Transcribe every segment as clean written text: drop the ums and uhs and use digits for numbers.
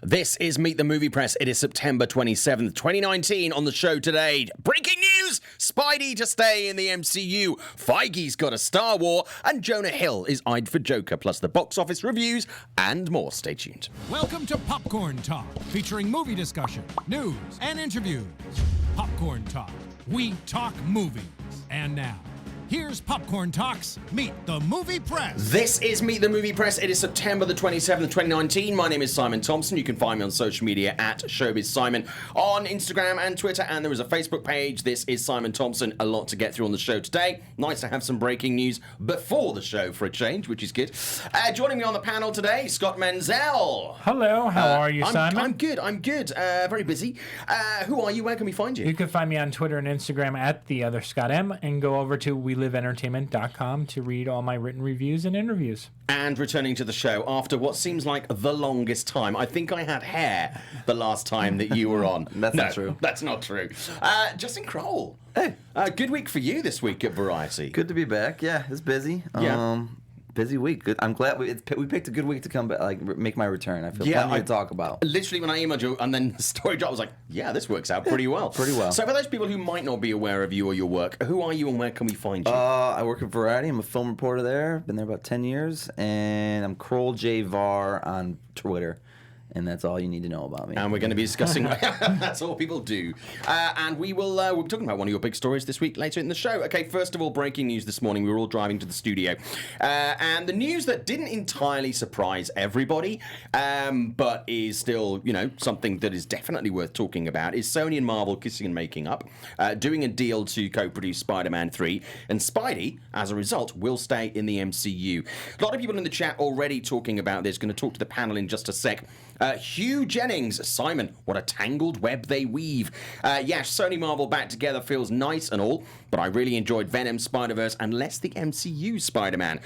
This is Meet the Movie Press. It is September 27th, 2019. On the show today, breaking news! Spidey to stay in the MCU. Feige's got a Star War, and Jonah Hill is eyed for Joker, plus the box office reviews and more. Stay tuned. Welcome to Popcorn Talk, featuring movie discussion, news, and interviews. Popcorn Talk. We talk movies. And now, here's Popcorn Talk's Meet the Movie Press. This is Meet the Movie Press. It is September the 27th, 2019. My name is Simon Thompson. You can find me on social media at Showbiz Simon on Instagram and Twitter, and there is a Facebook page. This is Simon Thompson. A lot to get through on the show today. Nice to have some breaking news before the show for a change, which is good. Joining me on the panel today, Scott Menzel. Hello, how are you, Simon? I'm good. Very busy. Who are you? Where can we find you? You can find me on Twitter and Instagram at @TheOtherScottM, and go over to WeLiveEntertainment.com to read all my written reviews and interviews. And returning to the show after what seems like the longest time. I think I had hair the last time that you were on. That's not true. That's not true. Justin Kroll. Hey. Good week for you this week at Variety. Good to be back. Yeah, it's busy. Yeah. Busy week. Good. I'm glad we picked a good week to come back, make my return. I feel plenty to talk about. Literally, when I emailed you and then the story dropped, I was like, yeah, this works out pretty well. Pretty well. So for those people who might not be aware of you or your work, who are you and where can we find you? I work at Variety. I'm a film reporter there. Been there about 10 years. And I'm Kroll J. Var on Twitter. And that's all you need to know about me. And we're going to be discussing... That's all people do. And we'll be talking about one of your big stories this week later in the show. Okay, first of all, breaking news this morning. We were all driving to the studio. And the news that didn't entirely surprise everybody, but is still, something that is definitely worth talking about, is Sony and Marvel kissing and making up, doing a deal to co-produce Spider-Man 3. And Spidey, as a result, will stay in the MCU. A lot of people in the chat already talking about this. Going to talk to the panel in just a sec. Hugh Jennings, Simon, what a tangled web they weave. Yes, Sony Marvel back together feels nice and all, but I really enjoyed Venom, Spider-Verse, and less the MCU Spider-Man.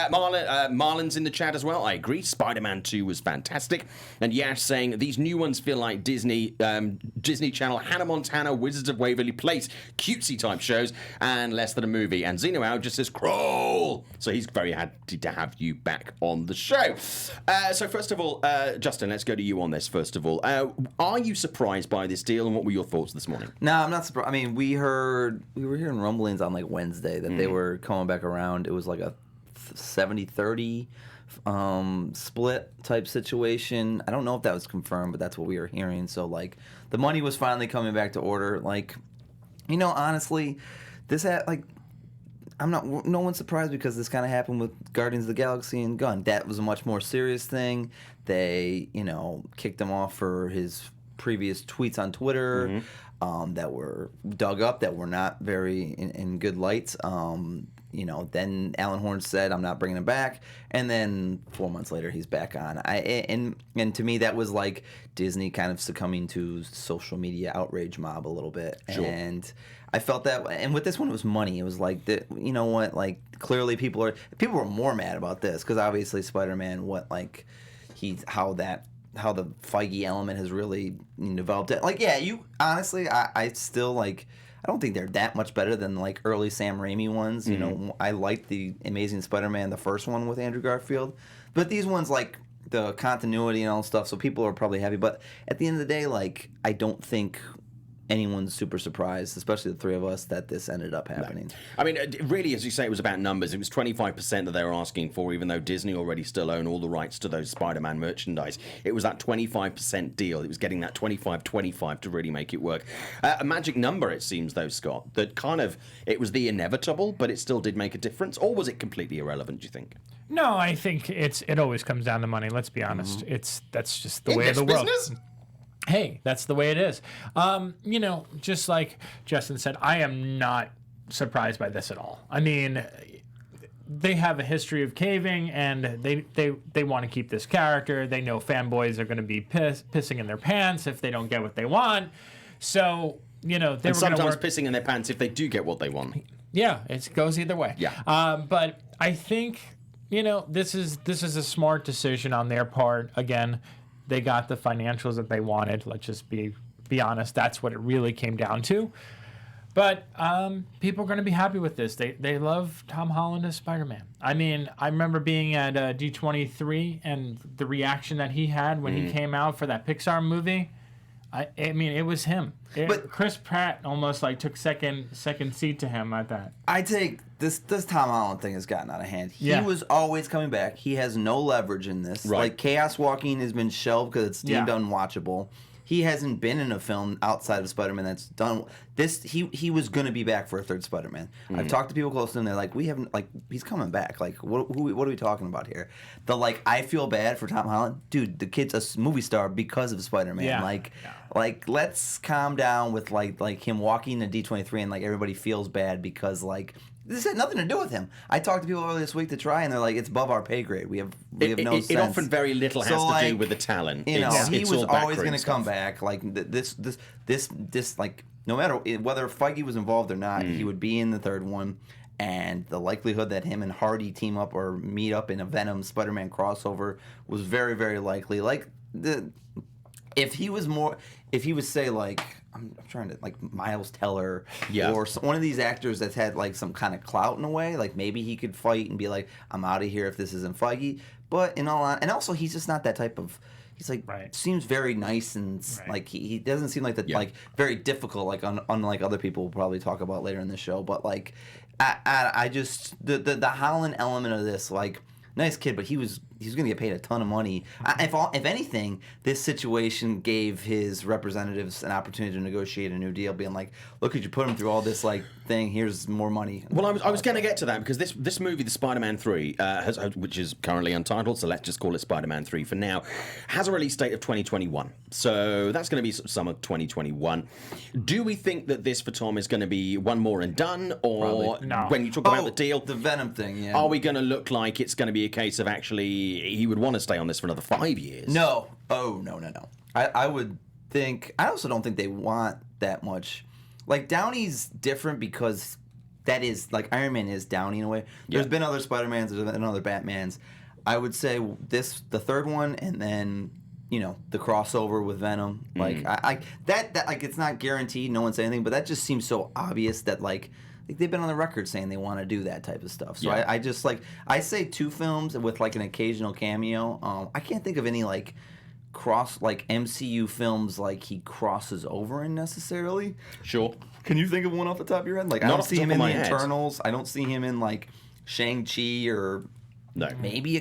Marlon's in the chat as well. I agree. Spider-Man 2 was fantastic. And Yash saying these new ones feel like Disney Channel, Hannah Montana, Wizards of Waverly Place, cutesy type shows, and less than a movie. And Zeno Out just says Kroll. So he's very happy to have you back on the show. So first of all, Justin, let's go to you on this first of all. Are you surprised by this deal, and what were your thoughts this morning? No, I'm not surprised. I mean, we were hearing rumblings on Wednesday that they were coming back around. It was like a 70-30 split type situation. I don't know if that was confirmed, but that's what we were hearing. So the money was finally coming back to order. Honestly, this had no one's surprised because this kind of happened with Guardians of the Galaxy and Gunn. That was a much more serious thing. They, kicked him off for his previous tweets on Twitter that were dug up, that were not very in good lights. Then Alan Horn said, I'm not bringing him back. And then 4 months later, he's back on. And to me, that was like Disney kind of succumbing to social media outrage mob a little bit. Sure. And I felt that, and with this one, it was money. It was like, clearly people were more mad about this because obviously Spider-Man, how the Feige element has really developed it. I still I don't think they're that much better than early Sam Raimi ones. I liked the Amazing Spider-Man, the first one with Andrew Garfield, but these ones the continuity and all stuff. So people are probably happy, but at the end of the day, I don't think anyone's super surprised, especially the three of us, that this ended up happening. No. I mean, really, as you say, it was about numbers. It was 25% that they were asking for, even though Disney already still own all the rights to those Spider-Man merchandise. It was that 25% deal. It was getting that 25-25 to really make it work. A magic number, it seems, though, Scott, that it was the inevitable, but it still did make a difference? Or was it completely irrelevant, do you think? No, I think it always comes down to money, let's be honest. That's just the way of the world. Business? Hey, that's the way it is. Just like Justin said, I am not surprised by this at all. I mean, they have a history of caving, and they want to keep this character. They know fanboys are going to be pissing in their pants if they don't get what they want. So, they were going to sometimes pissing in their pants if they do get what they want. Yeah, it goes either way. Yeah. But I think, this is a smart decision on their part. Again, they got the financials that they wanted. Let's just be honest. That's what it really came down to. But people are going to be happy with this. They love Tom Holland as Spider-Man. I mean, I remember being at D23 and the reaction that he had when he came out for that Pixar movie. I mean, it was him. But Chris Pratt almost like took second seat to him at that. I take this Tom Holland thing has gotten out of hand. He was always coming back. He has no leverage in this. Right. Like Chaos Walking has been shelved because it's deemed unwatchable. He hasn't been in a film outside of Spider-Man that's done this. He was going to be back for a third Spider-Man. I've talked to people close to him. They're like, we haven't, like, he's coming back. Like, what are we talking about here? I feel bad for Tom Holland. Dude, the kid's a movie star because of Spider-Man. Yeah. Like, let's calm down with like him walking to D23 and like everybody feels bad because like this had nothing to do with him. I talked to people earlier this week to try, and they're like, it's above our pay grade. We have no sense. It often very little has to do with the talent. You know, he was always going to come back. back. Like this, like no matter whether Feige was involved or not, he would be in the third one. And the likelihood that him and Hardy team up or meet up in a Venom Spider-Man crossover was very, very likely. Like if he was say like I'm trying to like Miles Teller or one of these actors that's had like some kind of clout in a way, like maybe he could fight and be like, I'm out of here if this isn't Feige. But and also he's just not that type of. He's like seems very nice and like he doesn't seem like that like very difficult like unlike other people we'll probably talk about later in the show. But like I just the Holland element of this like. Nice kid, but he's going to get paid a ton of money. If anything, this situation gave his representatives an opportunity to negotiate a new deal, being like, "Look, you put him through all this like thing. Here's more money." Well, I was going to get to that because this movie, the Spider-Man 3, which is currently untitled, so let's just call it Spider-Man 3 for now, has a release date of 2021. So that's going to be summer 2021. Do we think that this for Tom is going to be one more and done, or when you talk about the deal, the Venom thing? Yeah. Are we going to look like it's going to be a case of actually he would want to stay on this for another 5 years? No. Oh, no. I would think... I also don't think they want that much. Like, Downey's different because that is... Like, Iron Man is Downey in a way. There's been other Spider-Mans, there's been other Batmans. I would say the third one, and then... You know, the crossover with Venom. Like, that like, it's not guaranteed. No one said anything, but that just seems so obvious that, like they've been on the record saying they want to do that type of stuff. So I just like I say 2 films with like an occasional cameo. I can't think of any like MCU films like he crosses over in necessarily. Sure. Can you think of one off the top of your head? Like I don't see him in the Eternals. I don't see him in like Shang-Chi or maybe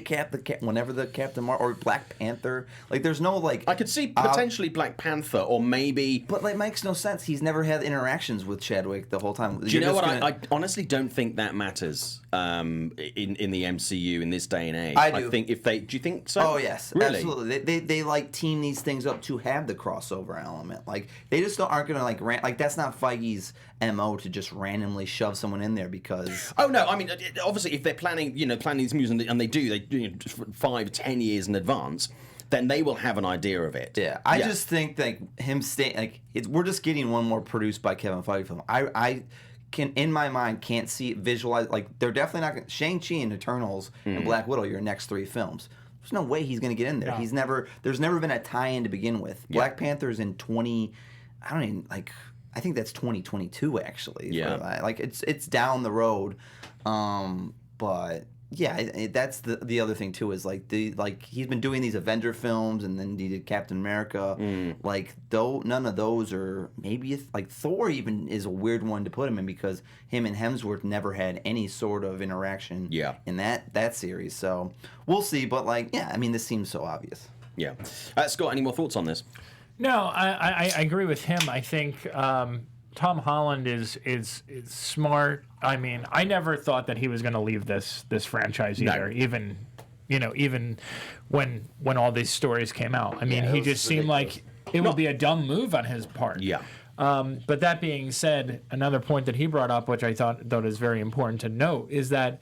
whenever the Captain Marvel or Black Panther. Like there's no like I could see potentially Black Panther or maybe. But like makes no sense. He's never had interactions with Chadwick the whole time. Do you know what? I honestly don't think that matters in the MCU in this day and age. I do. I think do you think so? Oh yes, really? Absolutely. They like team these things up to have the crossover element. Like they just aren't gonna like that's not Feige's MO to just randomly shove someone in there because. Oh no! I mean, obviously, if they're planning these movies and they do 5-10 years in advance, then they will have an idea of it. Yeah, I just think like him staying like we're just getting one more produced by Kevin Feige film. I can in my mind can't visualize like they're definitely not gonna, Shang-Chi and Eternals and Black Widow your next 3 films. There's no way he's going to get in there. No. There's never been a tie-in to begin with. Yeah. Black Panther's in I think that's 2022 actually. Yeah. Like it's down the road. But yeah, that's the other thing too is like he's been doing these Avenger films and then he did Captain America. Like none of those are maybe like Thor even is a weird one to put him in because him and Hemsworth never had any sort of interaction in that series. So we'll see. But like I mean this seems so obvious. Yeah. Scott, any more thoughts on this? No, I agree with him. I think Tom Holland is smart. I mean, I never thought that he was going to leave this franchise either. No. Even when all these stories came out. I mean, he just seemed like it would be a dumb move on his part. Yeah. But that being said, another point that he brought up, which I thought is very important to note, is that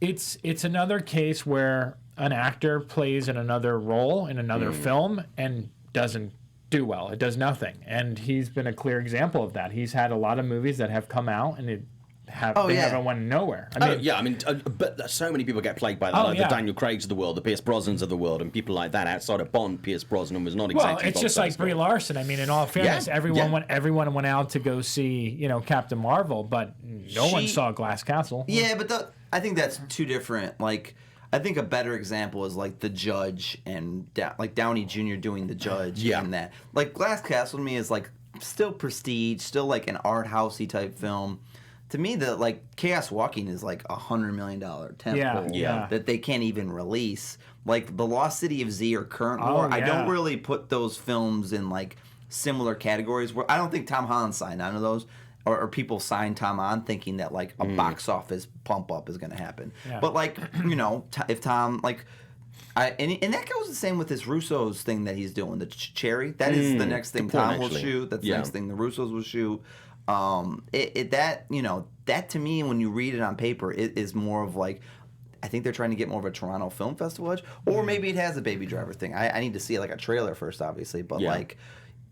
it's another case where an actor plays in another role in another film and doesn't do well. It does nothing. And he's been a clear example of that. He's had a lot of movies that have come out and it haven't went nowhere. I mean, but so many people get plagued by that. Oh, Like the yeah. Daniel Craigs of the world, the Pierce Brosnans of the world, and people like that. Outside of Bond, Pierce Brosnan was not exactly. Well, it's just like Brie Larson. I mean, in all fairness, everyone went out to go see, Captain Marvel, but no one saw Glass Castle. Yeah, but I think that's two different. Like, I think a better example is like The Judge and like Downey Jr. doing The Judge. Yeah. And that. Like Glass Castle to me is like still prestige, still like an art housey type film. To me, Chaos Walking is like $100 million tentpole that they can't even release. Like The Lost City of Z or Current War, I don't really put those films in like similar categories. Where I don't think Tom Holland signed on to those, or people signed Tom on thinking that like a box office pump up is going to happen. Yeah. But like if Tom and that goes the same with this Russo's thing that he's doing, the Cherry. That is the next thing Tom will shoot. That's the next thing the Russos will shoot. That to me, when you read it on paper, it is more of like, I think they're trying to get more of a Toronto Film Festival edge, or maybe it has a Baby Driver thing. I need to see like a trailer first, obviously, but like,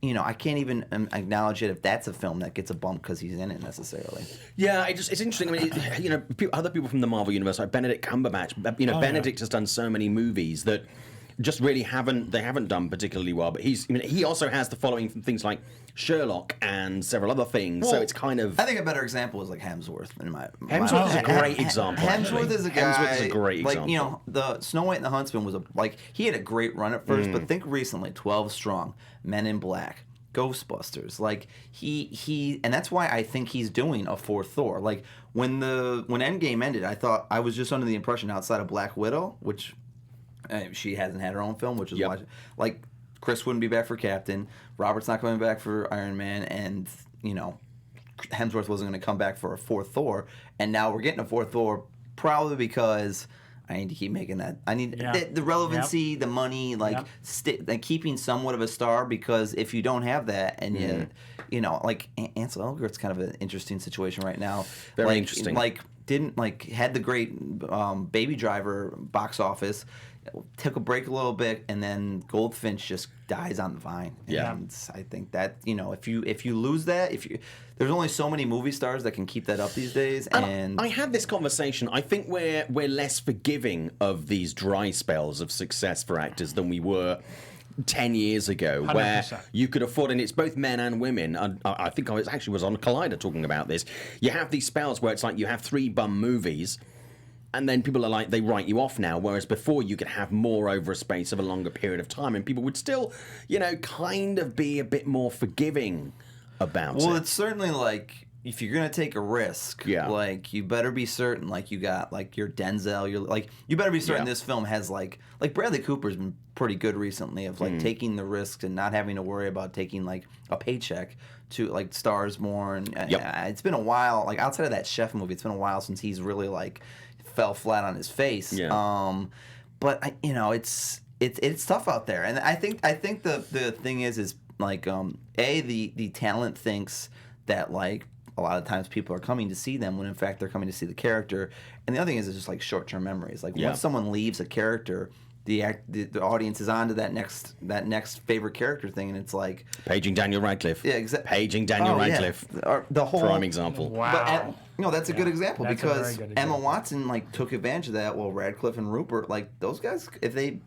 I can't even acknowledge it if that's a film that gets a bump because he's in it necessarily. Yeah, it's interesting. I mean, other people from the Marvel universe, like Benedict Cumberbatch. Benedict has done so many movies that just really haven't done particularly well. But he also has the following from things like Sherlock and several other things. Well, so it's kind of. I think a better example is like Hemsworth. Hemsworth is a great example. Hemsworth is a guy. Hemsworth is a great example. The Snow White and the Huntsman was he had a great run at first, but think recently, 12 Strong, Men in Black, Ghostbusters. Like he, and that's why I think he's doing a fourth Thor. Like when Endgame ended, I was just under the impression outside of Black Widow, which. She hasn't had her own film, which is why, like, Chris wouldn't be back for Captain, Robert's not coming back for Iron Man, and Hemsworth wasn't going to come back for a fourth Thor, and now we're getting a fourth Thor probably because I need to keep making that. I need the relevancy, the money, like keeping somewhat of a star, because if you don't have that and like Ansel Elgort's kind of an interesting situation right now. Very interesting. Like had the great Baby Driver box office. Took a break a little bit, and then Goldfinch just dies on the vine. Yeah. And I think that if you lose that, there's only so many movie stars that can keep that up these days. And I had this conversation. I think we're less forgiving of these dry spells of success for actors than we were 10 years ago, 100%. where you could afford, and it's both men and women. I think I was on Collider talking about this. You have these spells where it's like you have 3 bum movies. And then people are like, they write you off now, whereas before you could have more over a space of a longer period of time, and people would still, kind of be a bit more forgiving about it. Well, it's certainly like, if you're gonna take a risk, like you better be certain, like you got like your Denzel, you better be certain this film has like Bradley Cooper's been pretty good recently of like taking the risks and not having to worry about taking like a paycheck to like stars more, and it's been a while. Like outside of that Chef movie, it's been a while since he's really like fell flat on his face. But it's tough out there, and I think the thing is like the talent thinks that like a lot of times people are coming to see them when in fact they're coming to see the character, and the other thing is it's just like short-term memories. Like once someone leaves a character, the audience is on to that next favorite character thing, and it's like paging Daniel Radcliffe. Yeah, exactly. Paging Daniel Radcliffe. Yeah. The whole prime example. Wow. But that's a good example, That's a very because good Emma example. Watson like took advantage of that. Well, Radcliffe and Rupert, like those guys, if they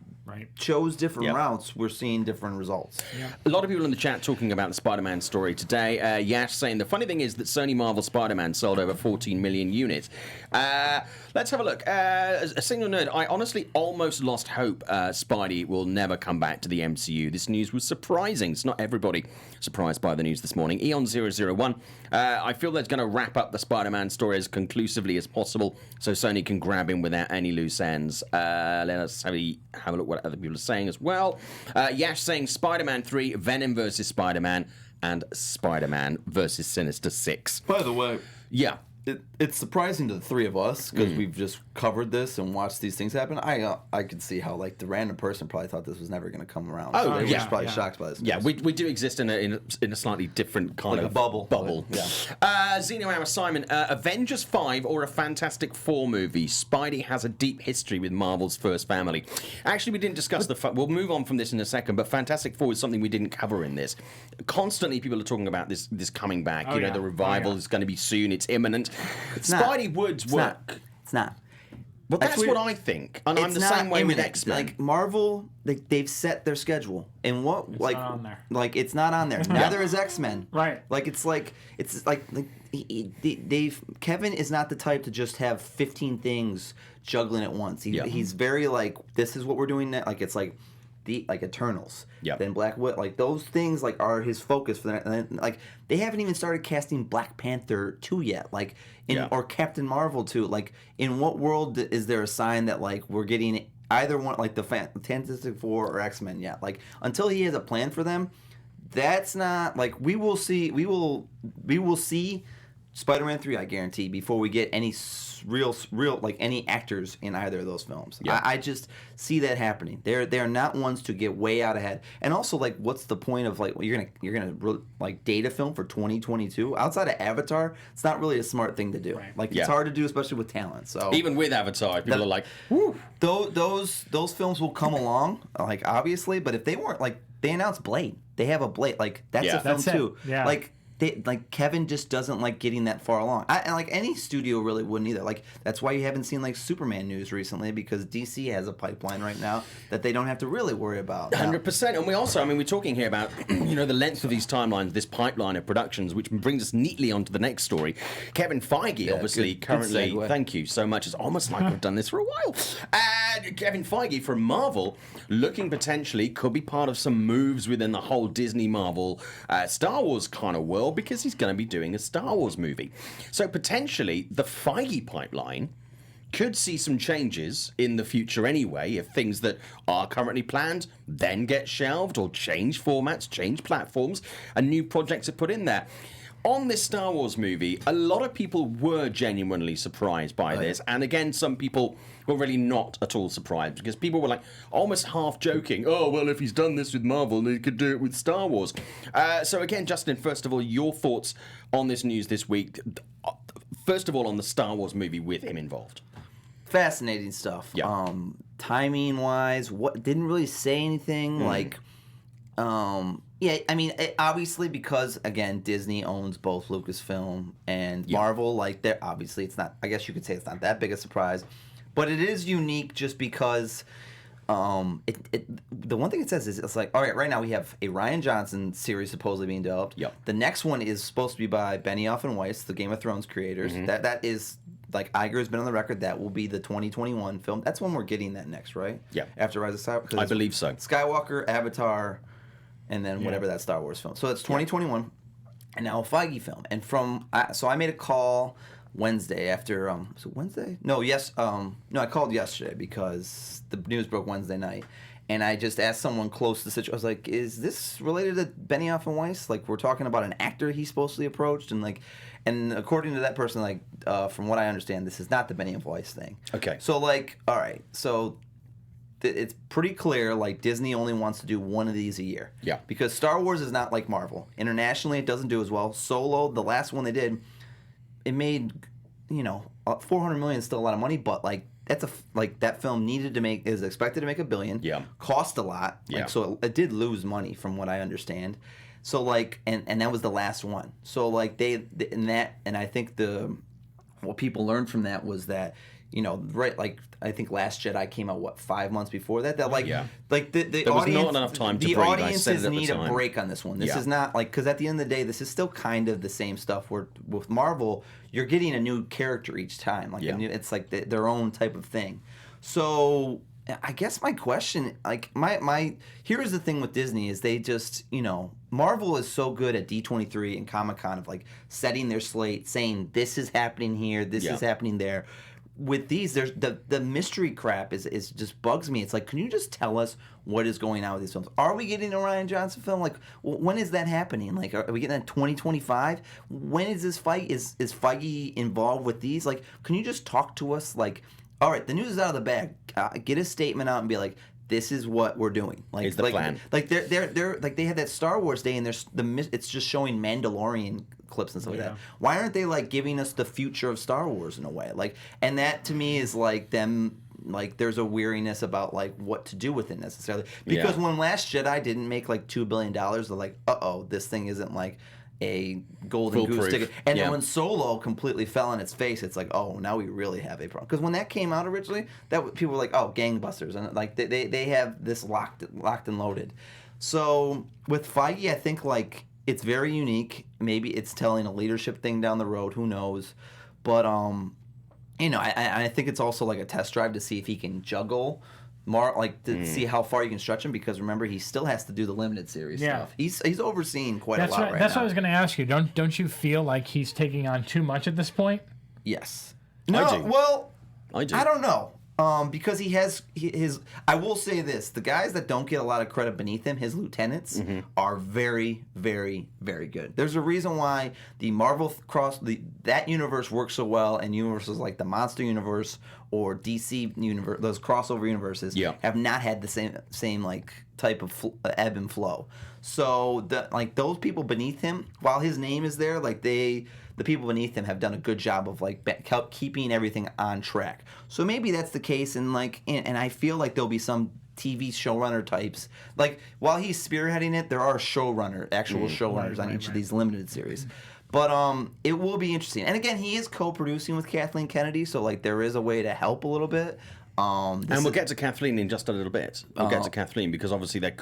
chose different routes, we're seeing different results. A lot of people in the chat talking about the Spider-Man story today. Yash saying the funny thing is that Sony Marvel Spider-Man sold over 14 million units. Let's have a look. A single nerd. I honestly almost lost hope Spidey will never come back to the MCU. This news was surprising. It's not everybody surprised by the news this morning. Eon001. I feel that's going to wrap up the Spider-Man story as conclusively as possible so Sony can grab him without any loose ends. Let us have a look what other people are saying as well. Yash saying Spider-Man 3, Venom versus Spider-Man, and Spider-Man versus Sinister Six. By the way, Yeah. it's surprising to the three of us because we've just covered this and watched these things happen, I could see how like the random person probably thought this was never going to come around. Oh, so they yeah. were probably shocked by this. Yeah, news. we do exist in a slightly different kind Like of a bubble. Yeah. Zeno Hour Simon, Avengers 5 or a Fantastic Four movie? Spidey has a deep history with Marvel's first family. Actually, we didn't discuss we'll move on from this in a second, but Fantastic Four is something we didn't cover in this. Constantly, people are talking about this coming back. Oh, you know, yeah. the revival is going to be soon. It's imminent. Spidey would work. It's not. But that's what I think, and I'm the not same way with imminent. X-Men. Like Marvel, they've set their schedule, and what It's like not on there. like it's not on there. Neither is X-Men. Right. Like it's like Kevin is not the type to just have 15 things juggling at once. He's very like, this is what we're doing now. Like it's like like Eternals. Yeah. Then Black Widow. Like those things like are his focus for that. And then, like they haven't even started casting Black Panther 2 yet. Like or Captain Marvel 2. Like in what world is there a sign that like we're getting either one, like the Fantastic Four or X-Men yet? Like until he has a plan for them, that's not like we will see Spider-Man 3, I guarantee, before we get any real like any actors in either of those films. Yeah. I just see that happening. They're not ones to get way out ahead. And also, like, what's the point of like you're gonna like date a film for 2022 outside of Avatar? It's not really a smart thing to do. Right. Like it's hard to do, especially with talent. So Even with Avatar, people are like, woo. those films will come along, like obviously. But if they weren't like they announced Blade, they have a Blade like that's a film That's it. too. Yeah. Like Kevin just doesn't like getting that far along. And like any studio really wouldn't either. Like that's why you haven't seen like Superman news recently, because DC has a pipeline right now that they don't have to really worry about. 100%. And we also, I mean, we're talking here about, you know, the length of these timelines, this pipeline of productions, which brings us neatly onto the next story. Kevin Feige, obviously, good currently, segue. thank you so much. It's almost like we've done this for a while. Kevin Feige from Marvel, looking potentially, could be part of some moves within the whole Disney Marvel Star Wars kind of world, because he's going to be doing a Star Wars movie. So potentially, the Feige pipeline could see some changes in the future anyway, if things that are currently planned then get shelved or change formats, change platforms, and new projects are put in there. On this Star Wars movie, a lot of people were genuinely surprised by this, and again, some people were really not at all surprised, because people were like almost half joking, oh, well, if he's done this with Marvel, then he could do it with Star Wars. So again, Justin, first of all, your thoughts on this news this week. First of all, on the Star Wars movie with him involved. Fascinating stuff. Yeah. Timing wise, didn't really say anything like. Yeah, I mean, obviously because again Disney owns both Lucasfilm and Marvel. Like, they're obviously it's not. I guess you could say it's not that big a surprise, but it is unique just because. The one thing it says is it's like, all right, right now we have a Rian Johnson series supposedly being developed. Yep. The next one is supposed to be by Benioff and Weiss, the Game of Thrones creators. That is. Like, Iger has been on the record that will be the 2021 film. That's when we're getting that next, right? Yeah. After Rise of Skywalker. I believe so. Skywalker, Avatar, and then whatever that Star Wars film. So it's 2021, and now a Feige film. And so I made a call Wednesday after was it Wednesday? No, I called yesterday because the news broke Wednesday night. And I just asked someone close to the situation. I was like, is this related to Benioff and Weiss? Like, we're talking about an actor he supposedly approached, and according to that person, like, from what I understand, this is not the Benioff Weiss thing. Okay. So, like, all right, so it's pretty clear, like, Disney only wants to do one of these a year. Yeah. Because Star Wars is not like Marvel. Internationally, it doesn't do as well. Solo, the last one they did, it made, $400 million is still a lot of money, but, like, that film is expected to make $1 billion. Yeah. Cost a lot. Yeah. So it did lose money from what I understand. So like, and that was the last one. So like and I think what people learned from that was that, right, like I think Last Jedi came out 5 months before that. That like the there was audience, not enough time to the breathe. audiences need a time. break on this one. This is not like, because at the end of the day, this is still kind of the same stuff. Where with Marvel, you're getting a new character each time. Like it's like their own type of thing. So I guess my question, like here's the thing with Disney is they just, Marvel is so good at D23 and Comic-Con of like setting their slate, saying this is happening here, this is happening there. With these, there's the mystery crap is just bugs me. It's like, can you just tell us what is going on with these films? Are we getting a Rian Johnson film? Like, when is that happening? Like, are we getting that 2025? When is this fight? Is Feige involved with these? Like, can you just talk to us? Like, all right, the news is out of the bag. Get a statement out and be like, this is what we're doing. Like, It's the plan. Like they're like they had that Star Wars Day, and it's just showing Mandalorian clips and stuff like that. Why aren't they like giving us the future of Star Wars in a way? Like, and that to me is like them. Like, there's a weariness about like what to do with it necessarily. Because when Last Jedi didn't make like $2 billion, they're like, this thing isn't like a golden goose ticket. And then when Solo completely fell on its face, it's like, oh, now we really have a problem. Because when that came out originally, people were like, oh, gangbusters, and like they have this locked and loaded. So with Feige, I think like it's very unique. Maybe it's telling a leadership thing down the road. Who knows? But I think it's also like a test drive to see if he can juggle. See how far you can stretch him, because remember, he still has to do the limited series stuff. He's overseeing quite a lot right now. That's what I was going to ask you. Don't you feel like he's taking on too much at this point? Yes. No. I do. Well, I do. I don't know. Because he has his. I will say this: the guys that don't get a lot of credit beneath him, his lieutenants, are very, very, very good. There's a reason why the Marvel that universe works so well, and universes like the Monster Universe or DC universe, those crossover universes, have not had the same like type of ebb and flow. So those people beneath him, while his name is there, like the people beneath him have done a good job of like keeping everything on track. So maybe that's the case, and I feel like there'll be some TV showrunner types. Like, while he's spearheading it, there are actual showrunners on each of these limited series. But it will be interesting. And again, he is co-producing with Kathleen Kennedy, so like there is a way to help a little bit. And we'll get to Kathleen in just a little bit. We'll get to Kathleen, because obviously there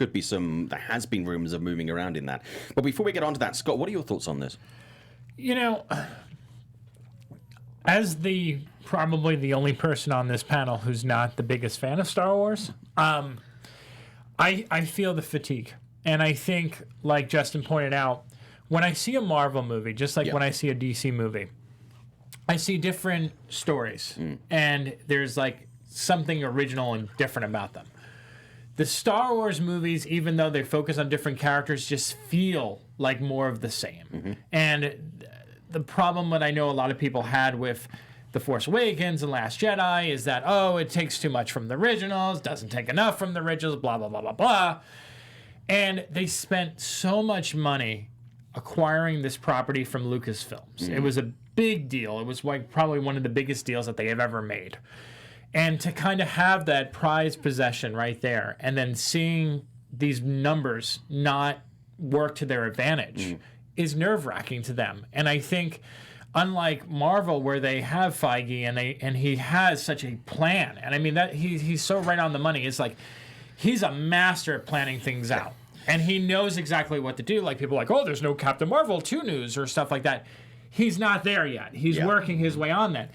has been rumors of moving around in that. But before we get on to that, Scott, what are your thoughts on this? As probably the only person on this panel who's not the biggest fan of Star Wars, I feel the fatigue. And I think, like Justin pointed out, when I see a Marvel movie, just like when I see a DC movie, I see different stories. And there's like something original and different about them. The Star Wars movies, even though they focus on different characters, just feel like more of the same. And the problem that I know a lot of people had with The Force Awakens and Last Jedi is that, it takes too much from the originals, doesn't take enough from the originals, blah, blah, blah, blah, blah. And they spent so much money acquiring this property from Lucasfilms. It was a big deal. It was like probably one of the biggest deals that they have ever made. And to kind of have that prized possession right there, and then seeing these numbers not work to their advantage is nerve-wracking to them. And I think, unlike Marvel, where they have Feige and he has such a plan, and I mean that he's so right on the money. It's like he's a master at planning things out, and he knows exactly what to do. Like, people are like, there's no Captain Marvel 2 news or stuff like that. He's not there yet. He's working his way on that.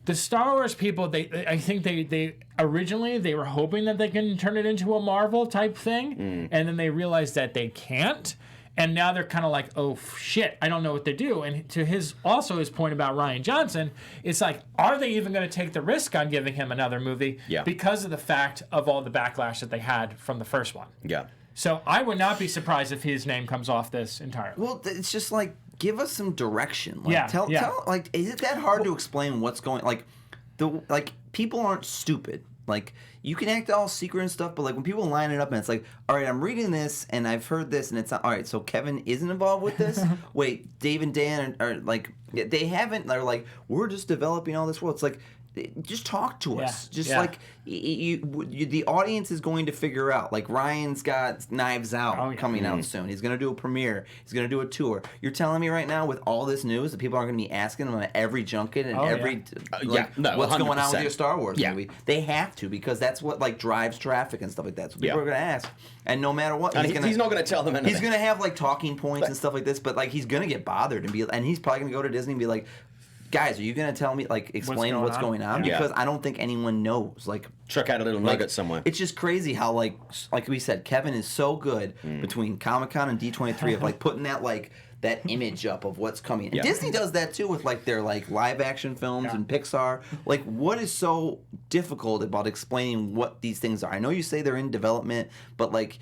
The Star Wars people, I think they originally they were hoping that they can turn it into a Marvel type thing, and then they realized that they can't. And now they're kind of like, oh, shit, I don't know what to do. And to his point about Rian Johnson, it's like, are they even going to take the risk on giving him another movie because of the fact of all the backlash that they had from the first one? Yeah. So I would not be surprised if his name comes off this entirely. Well, it's just like, give us some direction. Like, tell, like, is it that hard to explain what's going? Like, people aren't stupid. Like, you can act all secret and stuff, but like when people line it up and it's like, all right, I'm reading this and I've heard this and it's not all right. So Kevin isn't involved with this. Wait, Dave and Dan are like, they haven't. They're like, we're just developing all this world. It's like, just talk to us. Like the audience is going to figure out. Like, Ryan's got Knives Out coming out soon. He's going to do a premiere. He's going to do a tour. You're telling me right now, with all this news, that people aren't going to be asking him at every junket and what's 100%. going on with your Star Wars movie? They have to, because that's what like drives traffic and stuff like that. So people are going to ask, and no matter what, he's not going to tell them anything. He's going to have like talking points and stuff like this, but like he's going to get bothered and he's probably going to go to Disney and be like, guys, are you going to tell me, like, explain what's going on? Because I don't think anyone knows. Like, chuck out a little nugget somewhere. It's just crazy how, like we said, Kevin is so good between Comic-Con and D23 of, like, putting that image up of what's coming. And Disney does that, too, with, like, their, like, live-action films and Pixar. Like, what is so difficult about explaining what these things are? I know you say they're in development, but, like,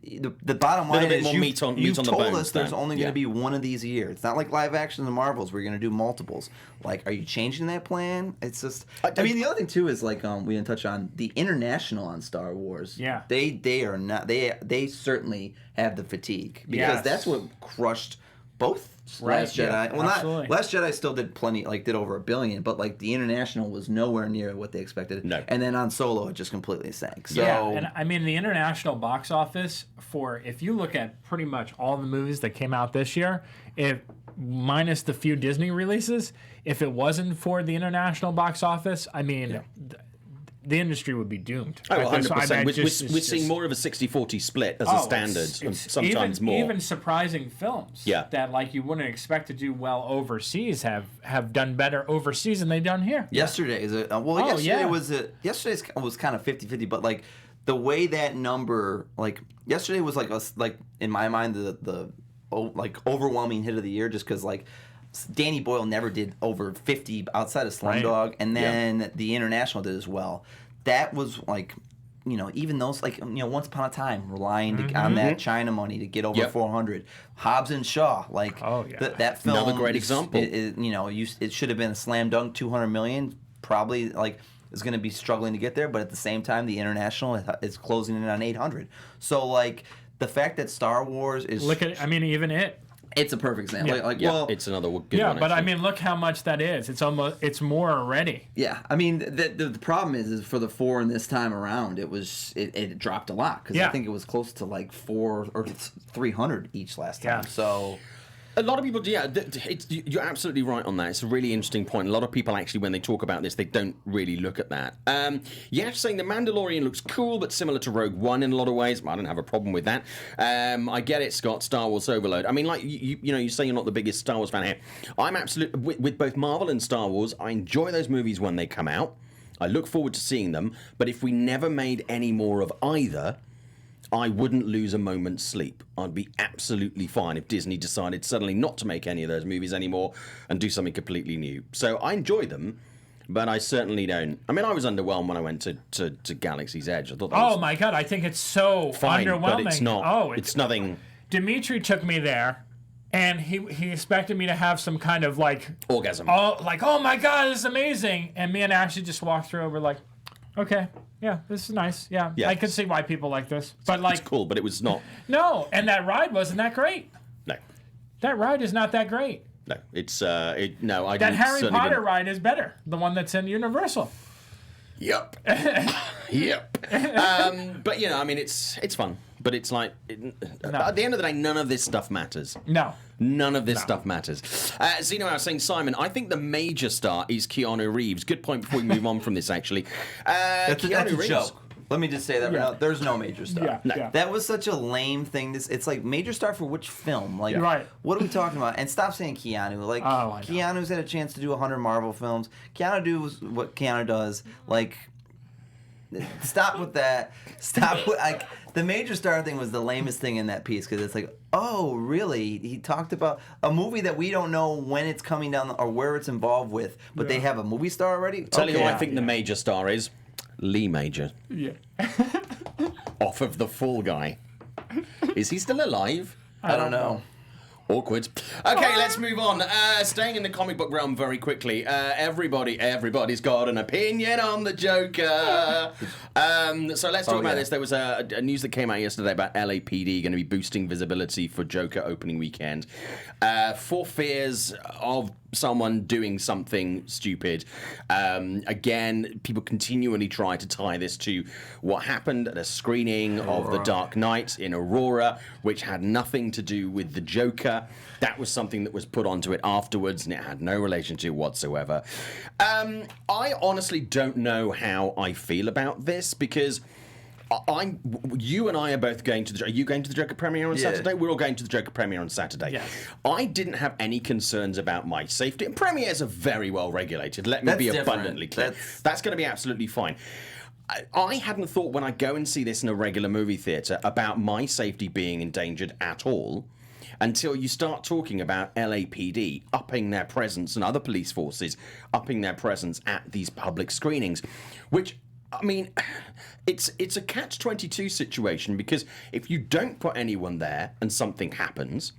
the bottom line bit is more meat on you've the told bones us there's then. only going to be one of these a year. It's not like live action and Marvels where you're going to do multiples. Like, are you changing that plan? It's just. I mean, the other thing too is like we didn't touch on the international on Star Wars. Yeah. They are not. They certainly have the fatigue because that's what crushed both Last Jedi. Yeah, well, absolutely. not Last Jedi still did plenty, like did over $1 billion, but like the international was nowhere near what they expected. No. And then on Solo, it just completely sank. So Yeah, and I mean the international box office if you look at pretty much all the movies that came out this year, if minus the few Disney releases, if it wasn't for the international box office, I mean. The industry would be doomed. Oh, At this- 100%. I bet We're just- seeing more of a 60-40 split as a standard, and sometimes even, more. Even surprising films that like you wouldn't expect to do well overseas have done better overseas than they've done here. Yesterday was kind of 50-50, but like the way that number, like yesterday was like in my mind the overwhelming hit of the year, just because like Danny Boyle never did over 50 outside of Slumdog, and then the international did as well. That was like, even those, like, Once Upon a Time relying on that China money to get over 400. Hobbs and Shaw, like that film, another great example. It should have been a slam dunk, 200 million, probably like is going to be struggling to get there, but at the same time, the international is closing in on 800. So like the fact that Star Wars is even it. It's a perfect example. It's another good one. But actually. I mean, look how much that is. It's more already. Yeah, I mean, the problem is for the 4 in this time around, it dropped a lot because I think it was close to like 400 or 300 each last time. So. A lot of people, you're absolutely right on that. It's a really interesting point. A lot of people actually, when they talk about this, they don't really look at that. Saying The Mandalorian looks cool, but similar to Rogue One in a lot of ways. I don't have a problem with that. I get it, Scott, Star Wars overload. I mean, like, you say you're not the biggest Star Wars fan here. I'm absolutely, with both Marvel and Star Wars, I enjoy those movies when they come out. I look forward to seeing them. But if we never made any more of either, I wouldn't lose a moment's sleep. I'd be absolutely fine if Disney decided suddenly not to make any of those movies anymore and do something completely new. So I enjoy them, but I certainly don't. I mean, I was underwhelmed when I went to Galaxy's Edge. I thought that was my God, I think it's so fine, underwhelming. but it's not. Oh, it's nothing. Dimitri took me there, and he expected me to have some kind of like orgasm. Oh my God, this is amazing. And me and Ashley just walked through. We're like, okay. Yeah, this is nice. Yeah, I can see why people like this. But like, it's cool, but it was not. No, and that ride wasn't that great. No, that ride is not that great. No, it's no. I that Harry Potter ride is better. The one that's in Universal. Yep. Yep. But I mean, it's fun. But it's like, at the end of the day, none of this stuff matters. No. None of this stuff matters. Zeno, I was saying, Simon, I think the major star is Keanu Reeves. Good point before we move on from this, actually. That's a joke. Let me just say that right now. There's no major star. Yeah. That was such a lame thing. It's like major star for which film? Like, what are we talking about? And stop saying Keanu. Like, Keanu's had a chance to do 100 Marvel films. Keanu does what Keanu does. Like, stop with that. Stop with, like, the major star thing was the lamest thing in that piece, because it's like, oh, really? He talked about a movie that we don't know when it's coming down or where it's involved with, but they have a movie star already? Tell you who I think the major star is. Lee Major. Yeah. Off of The Fall Guy. Is he still alive? I don't know. Awkward. Okay, let's move on. Staying in the comic book realm very quickly. Everybody's got an opinion on the Joker. So let's talk about this. There was a news that came out yesterday about LAPD going to be boosting visibility for Joker opening weekend. For fears of someone doing something stupid. Again, people continually try to tie this to what happened at a screening of The Dark Knight in Aurora, which had nothing to do with the Joker. That was something that was put onto it afterwards, and it had no relation to it whatsoever. I honestly don't know how I feel about this, because you and I are both going to the... Are you going to the Joker premiere on Saturday? We're all going to the Joker premiere on Saturday. Yes. I didn't have any concerns about my safety. And premieres are very well regulated. Let me be abundantly clear. That's going to be absolutely fine. I hadn't thought when I go and see this in a regular movie theatre about my safety being endangered at all, until you start talking about LAPD upping their presence and other police forces upping their presence at these public screenings, which I mean, it's a catch-22 situation, because if you don't put anyone there and something happens,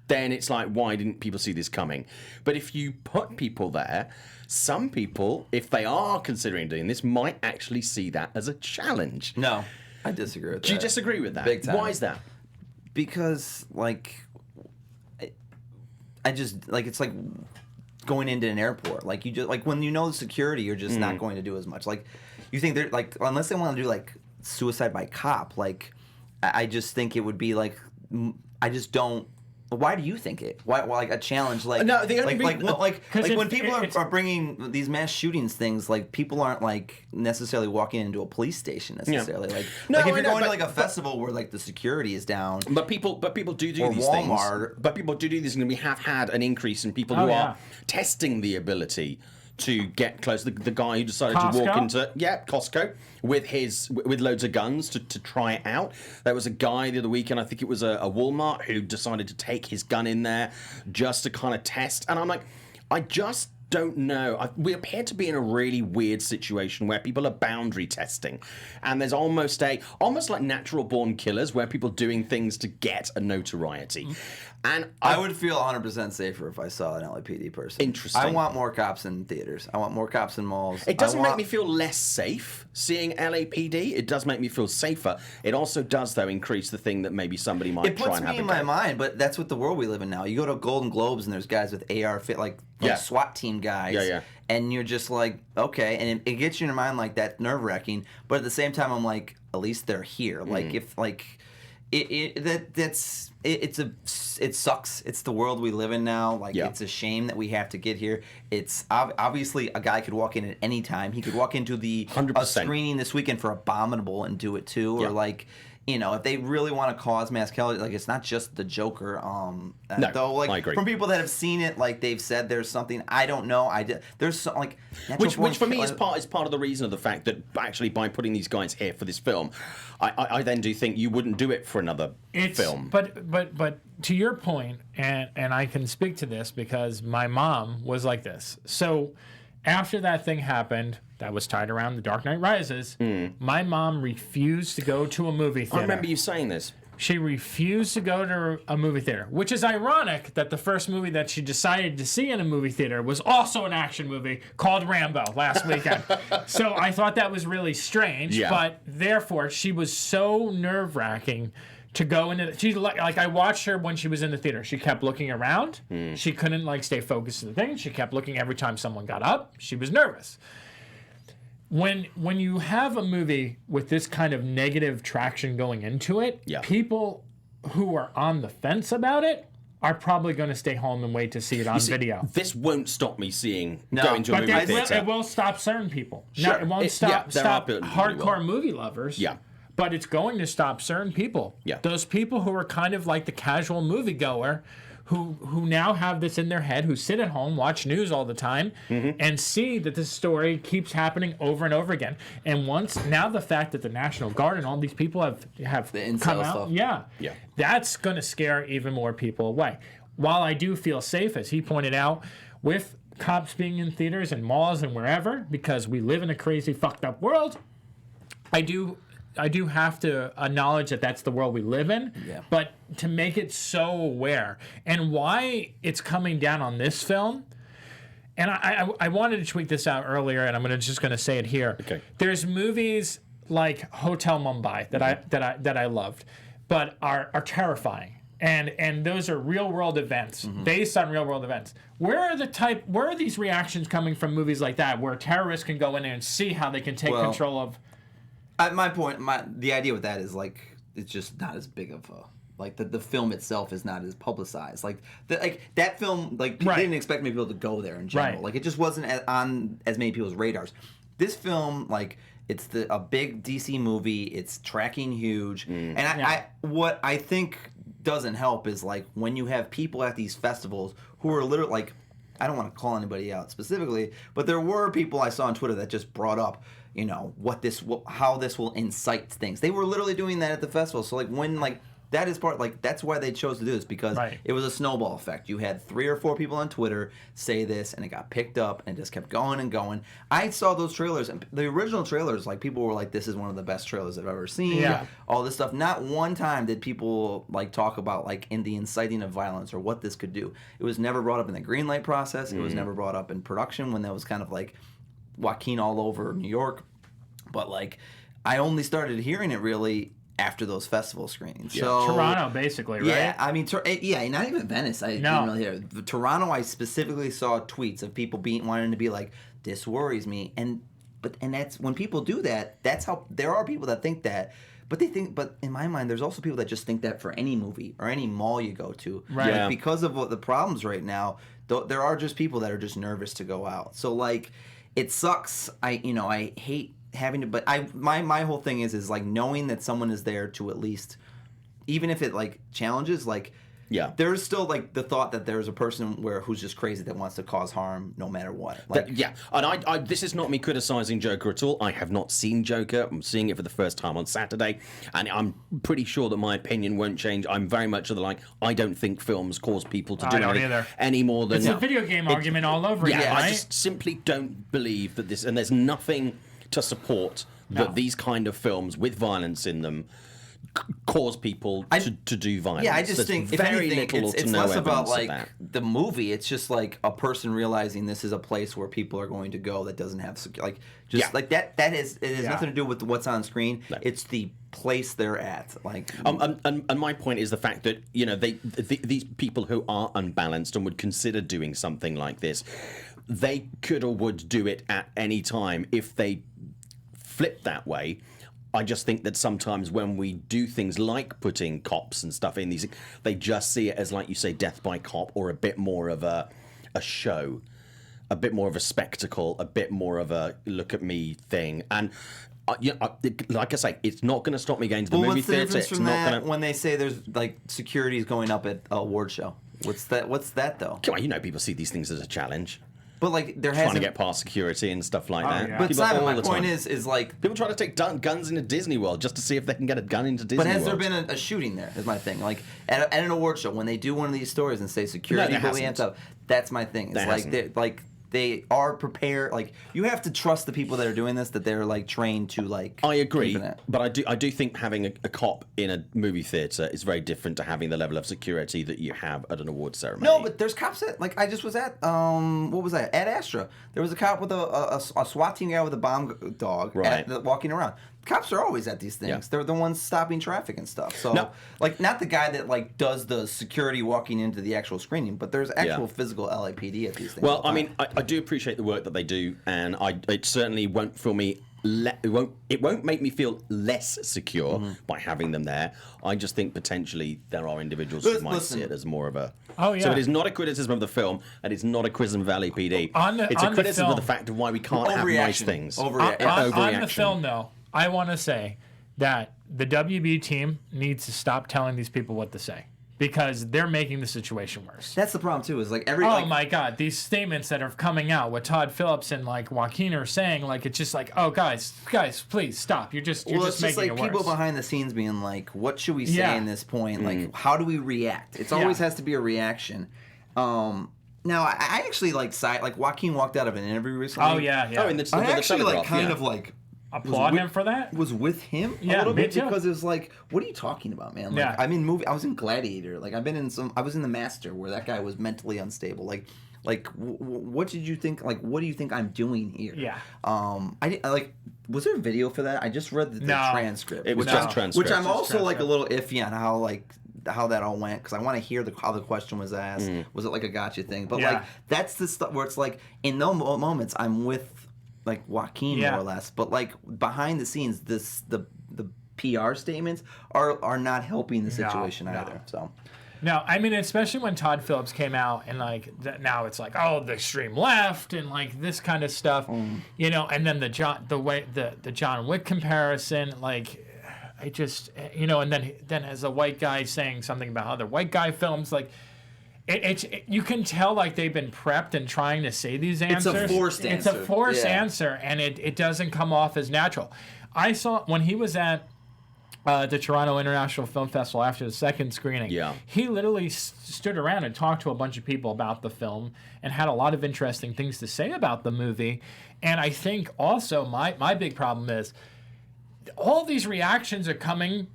then it's like, why didn't people see this coming? But if you put people there, some people, if they are considering doing this, might actually see that as a challenge. No, I disagree with that. Do you disagree with that? Big time. Why is that? Because, like, I just, like, it's like going into an airport. Like, you just, like, when you know the security, you're just not going to do as much. Like, you think they're, like, unless they want to do, like, suicide by cop, like, I just think it would be, like, I just don't. Why do you think it? Why like a challenge? Like no, the only like when people are bringing these mass shootings things, like people aren't like necessarily walking into a police station necessarily. Yeah. Like, no, like if you're going to like a festival where like the security is down, but people do or these Walmart. things. But people do these, and we have had an increase in people who are testing the ability to get close. The guy who decided to walk into Costco with loads of guns to try it out. There was a guy the other weekend, I think it was a Walmart, who decided to take his gun in there just to kind of test. And I'm like, I just don't know. We appear to be in a really weird situation where people are boundary testing, and there's almost like natural born killers where people doing things to get a notoriety. And I would feel 100% safer if I saw an LAPD person. Interesting. I want more cops in theaters. I want more cops in malls. It doesn't make me feel less safe seeing LAPD. It does make me feel safer. It also does, though, increase the thing that maybe somebody might try and have. It puts me in my mind, but that's what the world we live in now. You go to Golden Globes and there's guys with AR fit like SWAT team guys. And you're just like, okay, and it gets you in your mind like that, nerve-wracking. But at the same time, I'm like, at least they're here. Like if like. It sucks. It's the world we live in now. Like it's a shame that we have to get here. It's obviously a guy could walk in at any time. He could walk into a screening this weekend for Abominable and do it too, or like. You know, if they really want to cause mass killing, like it's not just the Joker. No, though, like I agree. From people that have seen it, like they've said there's something I don't know. There's some, like which for me is part of the reason of the fact that actually by putting these guys here for this film, I then do think you wouldn't do it for another film. But to your point, and I can speak to this because my mom was like this. So after that thing happened, that was tied around The Dark Knight Rises, my mom refused to go to a movie theater. I remember you saying this. She refused to go to a movie theater, which is ironic that the first movie that she decided to see in a movie theater was also an action movie called Rambo last weekend. So I thought that was really strange, but therefore she was so nerve-wracking to go into. She like I watched her when she was in the theater. She kept looking around. She couldn't like stay focused on the thing. She kept looking every time someone got up. She was nervous. When you have a movie with this kind of negative traction going into it, people who are on the fence about it are probably going to stay home and wait to see it on video. This won't stop me going to a movie theater. It will stop certain people. Sure. Now, it won't stop hardcore movie lovers. Yeah. But it's going to stop certain people. Yeah. Those people who are kind of like the casual moviegoer who now have this in their head, who sit at home, watch news all the time, and see that this story keeps happening over and over again. And now the fact that the National Guard and all these people have the come out, stuff. that's going to scare even more people away. While I do feel safe, as he pointed out, with cops being in theaters and malls and wherever, because we live in a crazy, fucked up world, I do have to acknowledge that that's the world we live in, but to make it so aware and why it's coming down on this film, and I wanted to tweet this out earlier, and I'm just going to say it here. Okay. There's movies like Hotel Mumbai that I loved, but are terrifying. And those are real world events, based on real world events. Where are these reactions coming from movies like that, where terrorists can go in there and see how they can take control of? My point, the idea with that is like it's just not as big of a like the film itself is not as publicized. Like that film, like people didn't expect me to be able to go there in general. Like it just wasn't on as many people's radars. This film, like it's a big DC movie. It's tracking huge, and what I think doesn't help is like when you have people at these festivals who are literally like, I don't want to call anybody out specifically, but there were people I saw on Twitter that just brought up, how this will incite things. They were literally doing that at the festival. So like when like that is part, like, that's why they chose to do this, because it was a snowball effect. You had 3 or 4 people on Twitter say this, and it got picked up, and it just kept going and going. I saw those trailers, and the original trailers, like, people were like, this is one of the best trailers I've ever seen. All this stuff. Not one time did people, like, talk about, like, in the inciting of violence or what this could do. It was never brought up in the green light process. It was never brought up in production when that was kind of, like, Joaquin all over New York. But, like, I only started hearing it really after those festival screenings. So, Toronto, basically, right? Yeah, I mean, not even Venice. I didn't really hear. Toronto, I specifically saw tweets of people wanting to be like, "This worries me," and that's when people do that. That's how there are people that think that, but in my mind, there's also people that just think that for any movie or any mall you go to, right? Like, because of what the problems right now, there are just people that are just nervous to go out. So, like, it sucks. I hate having to, but my whole thing is like knowing that someone is there to at least, even if it like challenges, like, there's still like the thought that there's a person who's just crazy that wants to cause harm no matter what. Like, and I this is not me criticizing Joker at all. I have not seen Joker. I'm seeing it for the first time on Saturday, and I'm pretty sure that my opinion won't change. I'm very much of the like, I don't think films cause people to do anything any more than it's a video game argument all over again, right? I just simply don't believe that this, and there's nothing to support that these kind of films with violence in them cause people to do violence. Yeah, I just think if very anything, little it's no less about evidence like of that. the movie. It's just like a person realizing this is a place where people are going to go that doesn't have like that. It has nothing to do with what's on screen. No. It's the place they're at. Like, and my point is the fact that these people who are unbalanced and would consider doing something like this, they could or would do it at any time if they flip that way. I just think that sometimes when we do things like putting cops and stuff in these, they just see it as, like you say, death by cop, or a bit more of a show, a bit more of a spectacle, a bit more of a look at me thing. And like I say, it's not going to stop me going to the movie theater. What's the difference from that when they say there's like security is going up at a award show? What's that though? Come on, people see these things as a challenge. But like there trying hasn't to get past security and stuff like that. Yeah. But Simon, my point is like people trying to take guns into Disney World just to see if they can get a gun into Disney World. But has there been a shooting there? Is my thing. Like at an award show when they do one of these stories and say security really amps up. That's my thing. It's they are prepared. Like, you have to trust the people that are doing this, that they're like trained to like. I agree, but I do think having a cop in a movie theater is very different to having the level of security that you have at an award ceremony. No, but there's cops at, like, I just was at what was that? At Astra, there was a cop with a SWAT team guy with a bomb dog walking around. Cops are always at these things. Yeah. They're the ones stopping traffic and stuff. So, like, not the guy that like does the security walking into the actual screening, but there's actual physical LAPD at these things. Well, I mean, I do appreciate the work that they do, and it certainly won't feel me. It won't make me feel less secure by having them there. I just think potentially there are individuals who might see it as more of a. Oh yeah. So it is not a criticism of the film, and it's not a criticism of LAPD. It's a criticism of the fact of why we can't have nice things. On the film, though, I want to say that the WB team needs to stop telling these people what to say, because they're making the situation worse. That's the problem too. Is like my God, these statements that are coming out, what Todd Phillips and like Joaquin are saying, like it's just like, oh guys, please stop. You're just making it worse. People behind the scenes being like, what should we say in this point? Like, how do we react? It always has to be a reaction. Now I actually like Joaquin walked out of an interview recently. Oh yeah. Oh, I actually like kind of like. Applaud him for that? Was with him a little bit because it was like, what are you talking about, man? Like, I mean, I was in Gladiator. Like, I was in The Master where that guy was mentally unstable. Like, what did you think? Like, what do you think I'm doing here? Yeah. Was there a video for that? I just read the transcript. It was just transcript. Which I'm also like a little iffy on how that all went, because I want to hear how the question was asked. Was it like a gotcha thing? But like, that's the stuff where it's like, in those moments, I'm with like Joaquin more or less, but like behind the scenes, the PR statements are not helping the situation either. So. No, I mean, especially when Todd Phillips came out and like now it's like, oh, the extreme left and like this kind of stuff, and then the John Wick comparison, like I just and then as a white guy saying something about other white guy films, like. You can tell like they've been prepped and trying to say these answers. It's a forced answer. It's a forced answer, and it doesn't come off as natural. I saw when he was at the Toronto International Film Festival after the second screening. Yeah. He literally stood around and talked to a bunch of people about the film and had a lot of interesting things to say about the movie. And I think also my big problem is all these reactions are coming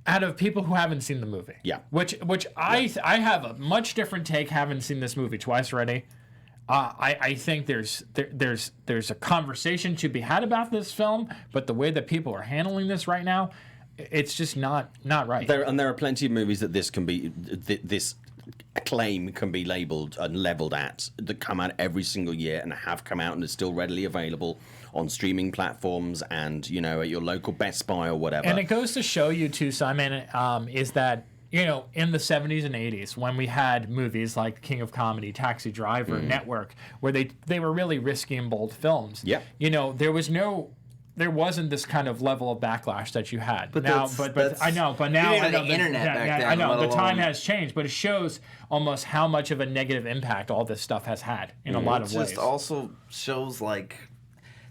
out of people who haven't seen the movie. Yeah. Which I have a much different take, having seen this movie twice already. I think there's a conversation to be had about this film, but the way that people are handling this right now, it's just not right. There are plenty of movies that this acclaim can be labelled and levelled at that come out every single year and have come out and are still readily available on streaming platforms and, you know, at your local Best Buy or whatever. And it goes to show you too, Simon, is that, you know, in the 70s and 80s, when we had movies like King of Comedy, Taxi Driver, Network, where they were really risky and bold films. Yeah. You know, there wasn't this kind of level of backlash that you had. But now, that's I know, but now you didn't I have know the internet back then, I know let the time alone- has changed, but it shows almost how much of a negative impact all this stuff has had in a lot of ways. Just also shows like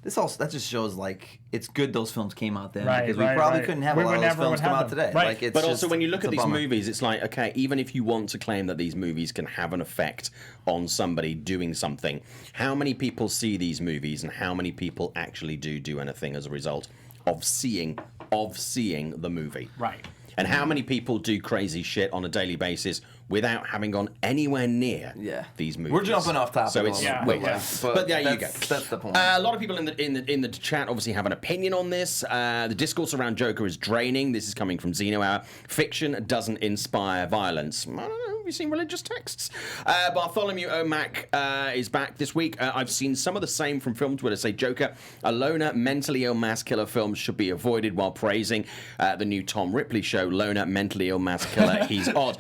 that just shows like it's good those films came out then, because we probably couldn't have a lot of those films come out today. Right. Like, it's But just, also, when you look it's at a these bummer. movies, it's like, okay, even if you want to claim that these movies can have an effect on somebody doing something, how many people see these movies and how many people actually do anything as a result of seeing the movie? Right. And how many people do crazy shit on a daily basis without having gone anywhere near these movies? We're jumping off topic. So it's but there you go. That's the point. A lot of people in the chat obviously have an opinion on this. The discourse around Joker is draining. This is coming from Zeno Hour. Fiction doesn't inspire violence. I don't know. We've seen religious texts. Bartholomew O'Mac is back this week. I've seen some of the same from film Twitter say Joker, a loner, mentally ill mass killer film should be avoided, while praising the new Tom Ripley show, Loner, mentally ill mass killer. He's odd.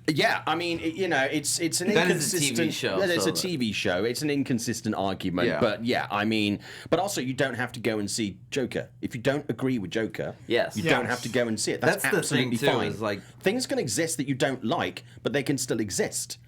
Yeah, I mean, you know, it's an That is a inconsistent. TV show, It's so a TV show. It's an inconsistent argument. Yeah. But yeah, I mean, but also you don't have to go and see Joker if you don't agree with Joker. Yes. you Yes. don't have to go and see it. That's the thing, absolutely too, fine. is, like- things can exist that you don't like, but they can still exist.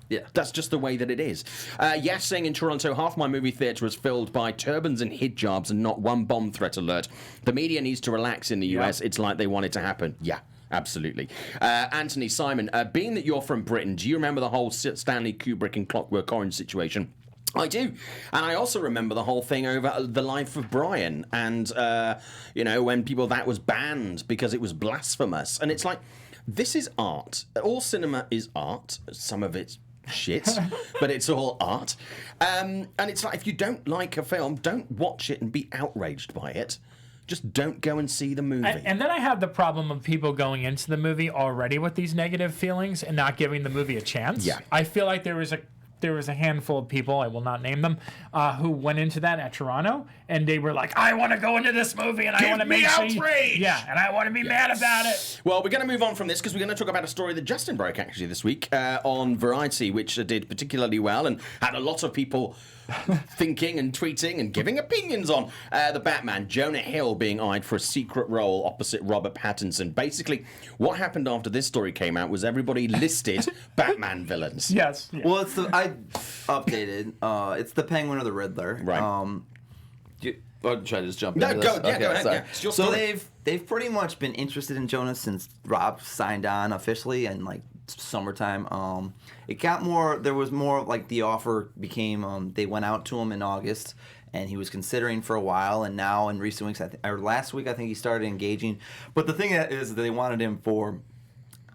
Yeah. That's just the way that it is. Yash saying in Toronto, half my movie theatre is filled by turbans and hijabs and not one bomb threat alert. The media needs to relax in the US. It's like they want it to happen. Yeah. Absolutely. Anthony Simon, being that you're from Britain, do you remember the whole Stanley Kubrick and Clockwork Orange situation? I do. And I also remember the whole thing over The Life of Brian and, you know, when that was banned because it was blasphemous. And it's like, this is art. All cinema is art. Some of it's shit, but it's all art. And it's like, if you don't like a film, don't watch it and be outraged by it. Just don't go and see the movie. And then I have the problem of people going into the movie already with these negative feelings and not giving the movie a chance. Yeah. I feel like there was a handful of people, I will not name them, who went into that at Toronto, and they were like, I want to go into this movie, and I want to make outrage! Yeah, and I want to be mad about it. Well, we're going to move on from this because we're going to talk about a story that Justin broke actually this week on Variety, which did particularly well and had a lot of people thinking and tweeting and giving opinions on the Batman. Jonah Hill being eyed for a secret role opposite Robert Pattinson. Basically, what happened after this story came out was everybody listed Batman villains. Yes. Yeah. Well, I updated. It's the Penguin or the Riddler. Right. Should I just jump No, into go- this? yeah, go ahead, sorry. yeah. It's your So story. they've pretty much been interested in Jonah since Rob signed on officially in like summertime. It got more. There was more like the offer became. They went out to him in August, and he was considering for a while. And now in recent weeks, or last week, I think he started engaging. But the thing is that they wanted him for.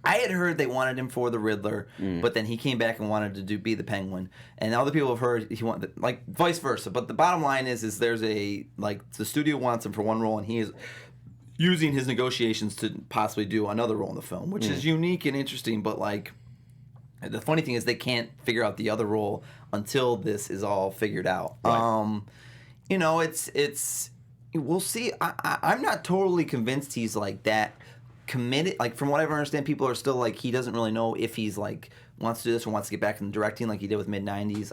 I had heard they wanted him for the Riddler, but then he came back and wanted to be the Penguin. And other people have heard he wanted, like, vice versa. But the bottom line is there's the studio wants him for one role, and he is using his negotiations to possibly do another role in the film, which is unique and interesting. But like, the funny thing is they can't figure out the other role until this is all figured out. Right. You know, it's we'll see. I'm not totally convinced he's like that committed. Like, from what I understand, people are still like, he doesn't really know if he's like wants to do this or wants to get back into directing like he did with mid-90s.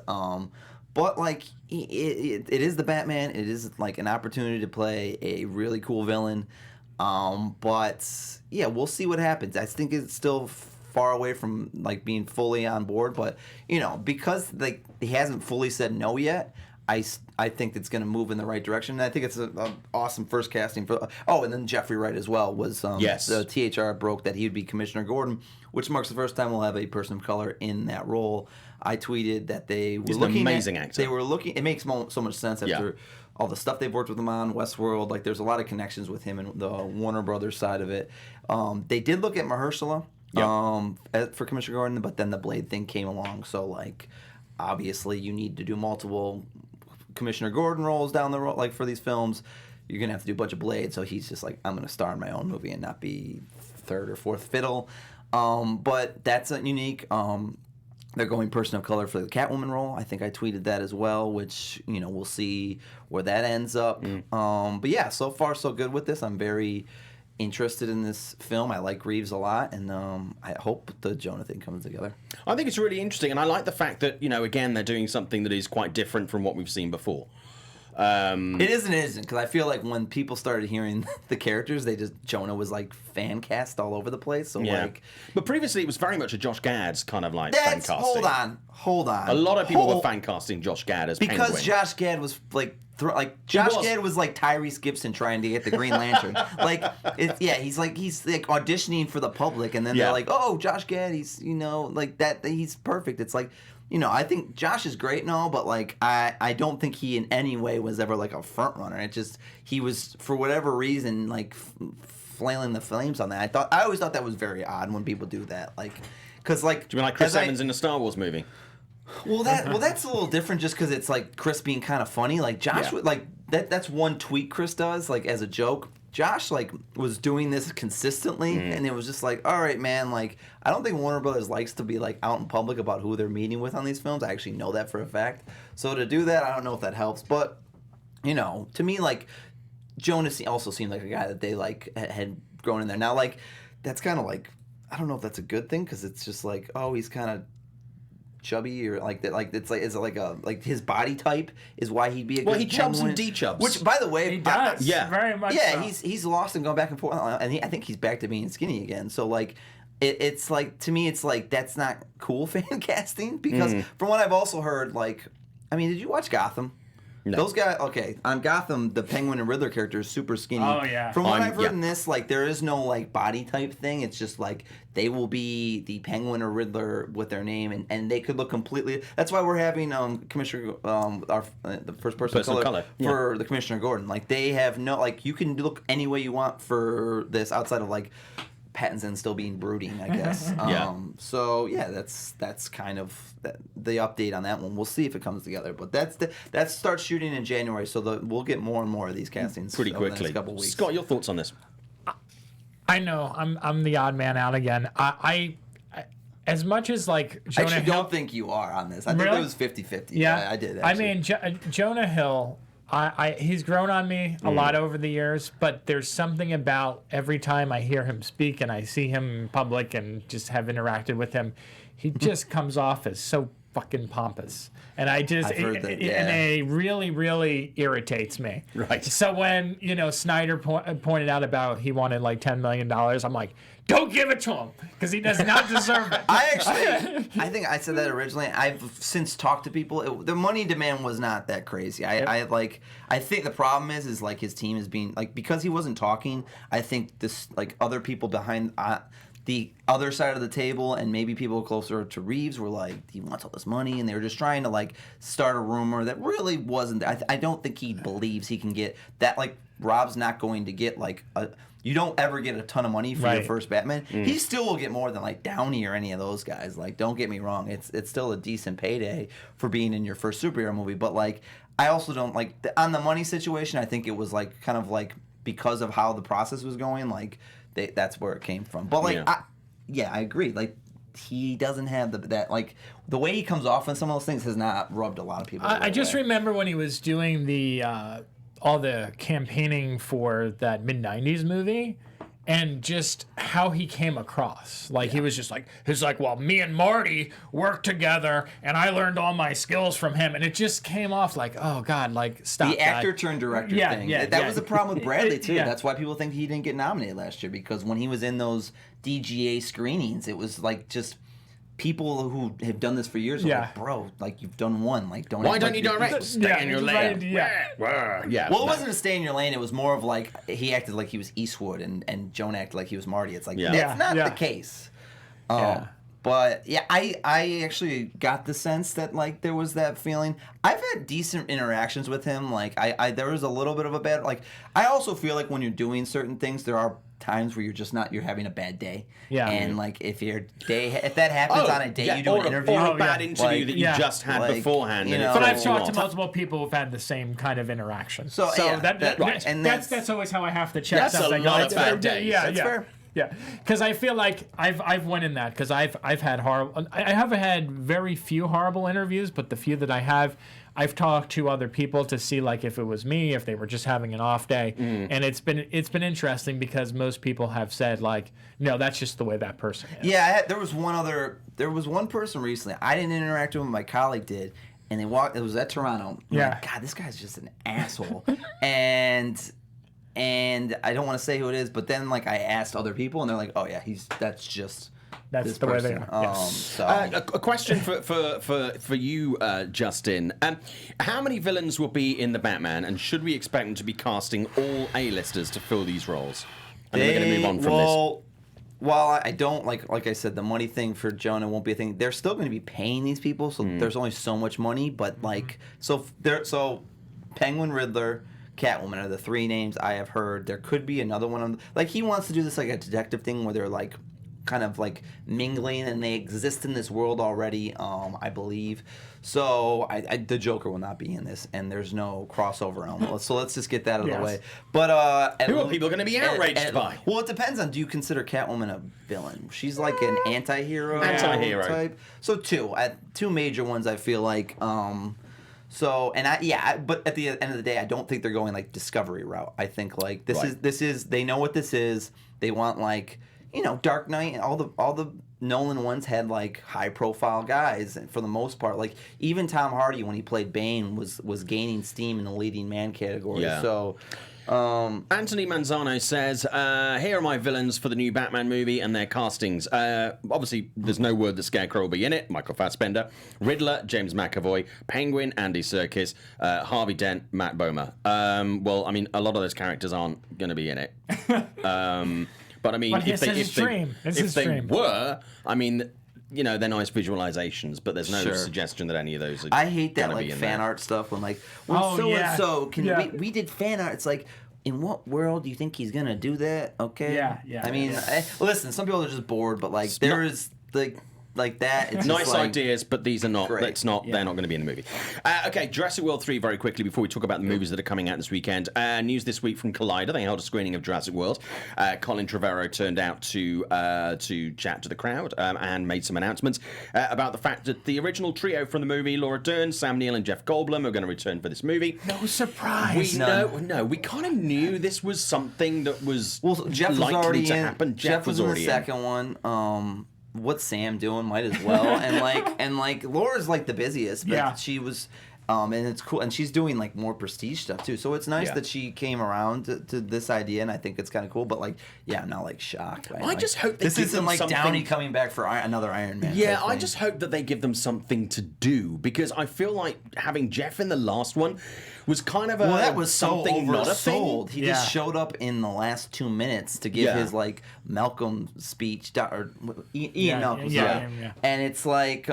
But like, it is the Batman. It is like an opportunity to play a really cool villain. But yeah, we'll see what happens. I think it's still far away from like being fully on board, but you know, because like he hasn't fully said no yet, I think it's going to move in the right direction. And I think it's an awesome first casting for. Oh, and then Jeffrey Wright as well was. Yes. The THR broke that he would be Commissioner Gordon, which marks the first time we'll have a person of color in that role. I tweeted that they were looking. He's an amazing actor. They were looking. It makes so much sense after all the stuff they've worked with him on Westworld. Like, there's a lot of connections with him and the Warner Brothers side of it. They did look at Mahershala for Commissioner Gordon, but then the Blade thing came along. So, like, obviously you need to do multiple Commissioner Gordon roles down the road, like, for these films. You're going to have to do a bunch of Blade. So he's just like, I'm going to star in my own movie and not be third or fourth fiddle. But that's unique. They're going person of color for the Catwoman role. I think I tweeted that as well, which, we'll see where that ends up. But yeah, so far so good with this. I'm very interested in this film. I like Reeves a lot, and I hope the Jonah thing comes together. I think it's really interesting, and I like the fact that, again, they're doing something that is quite different from what we've seen before. It isn't, because I feel like when people started hearing the characters, Jonah was like fan cast all over the place. So but previously it was very much a Josh Gad's kind of like fan casting. Hold on. A lot of people were fan casting Josh Gad as because Penguin. Josh Gad was like Gad was like Tyrese Gibson trying to get the Green Lantern. He's like auditioning for the public, and then they're like, oh, Josh Gad, he's like that, he's perfect. It's like. I think Josh is great and all, but like I don't think he in any way was ever like a front runner. It just he was for whatever reason like flailing the flames on that. I always thought that was very odd when people do that, like because like. Do you mean like Chris Evans in a Star Wars movie? Well, that's a little different just because it's like Chris being kind of funny. Like Josh would like that's one tweet Chris does like as a joke. Josh like was doing this consistently, and it was just like, all right, man. Like, I don't think Warner Brothers likes to be like out in public about who they're meeting with on these films. I actually know that for a fact. So to do that, I don't know if that helps. But to me, like Jonah also seemed like a guy that they like had grown in there. Now, like that's kind of like I don't know if that's a good thing because it's just like he's kind of chubby or like that, like it's like his body type is why he'd be a good he chubs Penguin. and de-chubs. Which, by the way, he does. Very much. Yeah, so. he's lost and going back and forth, and I think he's back to being skinny again. So like, it's like to me, it's like that's not cool fan casting because from what I've also heard, like, I mean, did you watch Gotham? No. Those guys, okay, on Gotham, the Penguin and Riddler character is super skinny. Oh, yeah. From what I've heard in this, like, there is no, like, body type thing. It's just, like, they will be the Penguin or Riddler with their name, and they could look completely... That's why we're having Commissioner... the first person of color for the Commissioner Gordon. Like, they have no... Like, you can look any way you want for this outside of, like... Pattinson still being brooding, I guess. So yeah, that's kind of the update on that one. We'll see if it comes together, but that starts shooting in January, so we'll get more and more of these castings pretty quickly. Over the next couple weeks. Scott, your thoughts on this? I know I'm the odd man out again. I as much as like Jonah I actually Hill, don't think you are on this. I think it was 50-50. Yeah, I did. Actually. I mean, Jonah Hill. He's grown on me a lot over the years, but there's something about every time I hear him speak and I see him in public and just have interacted with him, he just comes off as so fucking pompous. And and it really, really irritates me. Right. So when, Snyder pointed out about he wanted like $10 million, I'm like, don't give it to him because he does not deserve it. I think I said that originally. I've since talked to people. The money demand was not that crazy. I think the problem is like his team is being like because he wasn't talking. I think this like other people behind the other side of the table and maybe people closer to Reeves were like he wants all this money and they were just trying to like start a rumor that really wasn't. I don't think he believes he can get that. Like Rob's not going to get like a. You don't ever get a ton of money for your first Batman. He still will get more than like Downey or any of those guys. Like, don't get me wrong, it's still a decent payday for being in your first superhero movie. But like, I also don't like on the money situation. I think it was like kind of like because of how the process was going. Like, that's where it came from. But like, I agree. Like, he doesn't have that like the way he comes off on some of those things has not rubbed a lot of people. I just remember when he was doing the. All the campaigning for that mid-90s movie and just how he came across. Like, he was just like, well, me and Marty worked together and I learned all my skills from him. And it just came off like, oh, God, like, stop. The actor turned director thing. That was the problem with Bradley, too. That's why people think he didn't get nominated last year because when he was in those DGA screenings, it was like just... people who have done this for years are like, bro, like you've done one, like don't. Why don't you direct? Stay in your lane. Yeah. Well, it wasn't a stay in your lane. It was more of like he acted like he was Eastwood and Jonah acted like he was Marty. It's like that's not the case. But yeah, I actually got the sense that like there was that feeling. I've had decent interactions with him. Like I there was a little bit of a bad like. I also feel like when you're doing certain things, there are times where you're having a bad day. Yeah. And like if that happens on a day you do an interview or a bad interview that you just had beforehand. You know, but I've talked to multiple people who've had the same kind of interaction. So that's always how I have to check something. That's a lot of bad days. That's fair. Yeah, because I feel like I've went in that because I've had horrible. I haven't had very few horrible interviews, but the few that I have, I've talked to other people to see like if it was me, if they were just having an off day, and it's been interesting because most people have said like, no, that's just the way that person is. Yeah, there was one person recently. I didn't interact with him, my colleague did, and it was at Toronto. Like, God, this guy's just an asshole, and I don't want to say who it is, but then like I asked other people, and they're like, "Oh yeah, that's the way they are." A question for you, Justin. How many villains will be in the Batman, and should we expect them to be casting all A-listers to fill these roles? And then we're going to move on from this. While I don't like I said, the money thing for Jonah won't be a thing. They're still going to be paying these people, so there's only so much money. But like, so Penguin, Riddler, Catwoman are the three names I have heard. There could be another one. Like he wants to do this like a detective thing where they're like kind of like mingling and they exist in this world already. I believe. So the Joker will not be in this, and there's no crossover element. So let's just get that out of the way. But who are people going to be outraged by? Well, it depends on. Do you consider Catwoman a villain? She's like an anti-hero type. So two major ones. I feel like. But at the end of the day, I don't think they're going like Discovery route. I think like this is they know what this is. They want like Dark Knight and all the Nolan ones had like high profile guys, and for the most part, like even Tom Hardy when he played Bane was gaining steam in the leading man category. Yeah. So. Anthony Manzano says, here are my villains for the new Batman movie and their castings. Obviously, there's no word that Scarecrow will be in it. Michael Fassbender. Riddler, James McAvoy. Penguin, Andy Serkis. Harvey Dent, Matt Bomer. Well, I mean, a lot of those characters aren't going to be in it. But I mean, if they were, I mean... they're nice visualizations, but there's no suggestion that any of those are I hate that like fan art stuff when like, we did fan art. It's like, in what world do you think he's gonna do that? Okay. Yeah. I mean, listen, some people are just bored, but like is like that. It's nice just, like, ideas, but these are not. Great. It's not. They're not going to be in the movie. Okay, Jurassic World 3 very quickly before we talk about the movies that are coming out this weekend. News this week from Collider. They held a screening of Jurassic World. Colin Trevorrow turned out to chat to the crowd and made some announcements about the fact that the original trio from the movie, Laura Dern, Sam Neill, and Jeff Goldblum, are going to return for this movie. No surprise. We kind of knew this was something that was Jeff was likely already to in. happen. Jeff was already in the second one. What's Sam doing? Might as well. and Laura's like the busiest, but she was, and it's cool, and she's doing like more prestige stuff too. So it's nice that she came around to this idea, and I think it's kind of cool. But like, I'm not like shocked. I just hope this isn't like something... Downey coming back for another Iron Man. Yeah, I just hope that they give them something to do, because I feel like having Jeff in the last one was kind of that was something so not a thing. oversold. He just showed up in the last 2 minutes to give his like Malcolm speech, or Ian Malcolm. And it's like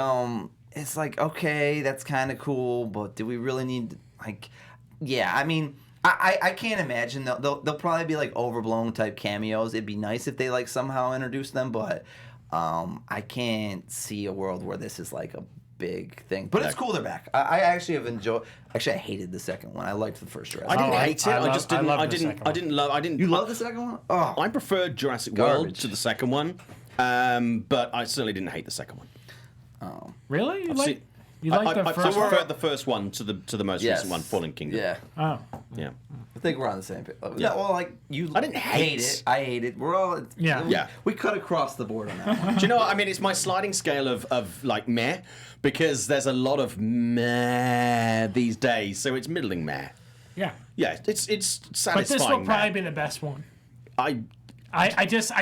okay, that's kind of cool, but do we really need like? Yeah, I mean, I can't imagine they'll probably be like overblown type cameos. It'd be nice if they like somehow introduce them, but I can't see a world where this is like a big thing, but it's cool they're back. I actually have enjoyed. Actually, I hated the second one. I liked the first Jurassic. I didn't hate it. I just didn't. You love the second one? Oh, I preferred Jurassic World to the second one, but I certainly didn't hate the second one. Oh, really? I preferred the first one to the most recent one, Fallen Kingdom. Yeah. Oh. Yeah. I think we're on the same page. Yeah. Well, like I didn't hate it. I hate it. We're all. We cut across the board on that one. Do you know what I mean? It's my sliding scale of like meh, because there's a lot of meh these days, so it's middling meh. Yeah. Yeah. It's satisfying. But this will probably be the best one. I just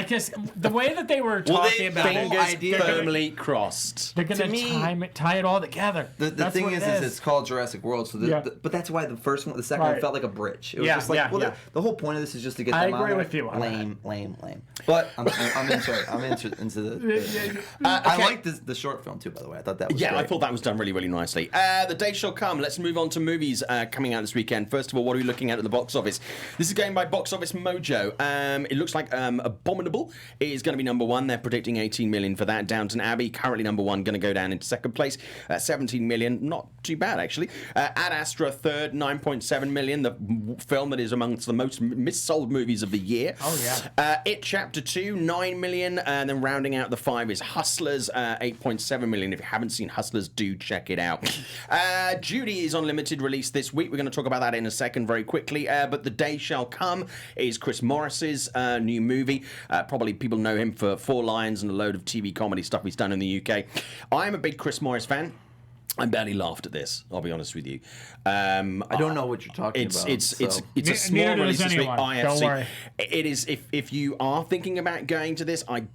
the way that they were talking about it, Fingers firmly crossed. they're gonna tie it all together. The thing is it's called Jurassic World, so but that's why the first one, the second one felt like a bridge. It was just like, the whole point of this is just to get them out. I agree with you on lame. But I'm into the I like the short film too, by the way. I thought that was great. I thought that was done really, really nicely. The day shall come. Let's move on to movies coming out this weekend. First of all, what are we looking at the box office? This is going by Box Office Mojo. It looks like Abominable is going to be number one. They're predicting 18 million for that. Downton Abbey, currently number one, going to go down into second place. 17 million, not too bad actually. Ad Astra third, 9.7 million. The film that is amongst the most missold movies of the year. Oh yeah. It Chapter 2, 9 million, and then rounding out the 5 is Hustlers, 8.7 million. If you haven't seen Hustlers, do check it out. Judy is on limited release this week. We're going to talk about that in a second very quickly. But The Day Shall Come is Chris Morris's new movie. Probably people know him for Four Lions and a load of TV comedy stuff he's done in the UK. I'm a big Chris Morris fan. I barely laughed at this, I'll be honest with you. I don't know what you're talking about. It's a small Neither release does this week. anyone. IFC. Don't worry. It is, if you are thinking about going to this, I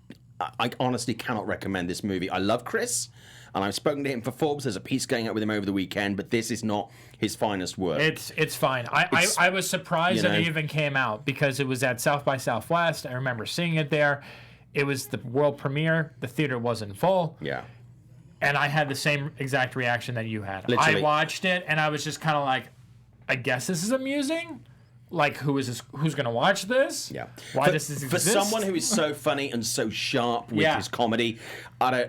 honestly cannot recommend this movie. I love Chris, and I've spoken to him for Forbes. There's a piece going up with him over the weekend, but this is not his finest work. It's fine. I was surprised that it even came out because it was at South by Southwest. I remember seeing it there. It was the world premiere. The theater wasn't full. Yeah. And I had the same exact reaction that you had. Literally. I watched it, and I was just kind of like, I guess this is amusing? Like, who's going to watch this? Yeah. Why does this exist? For someone who is so funny and so sharp with his comedy,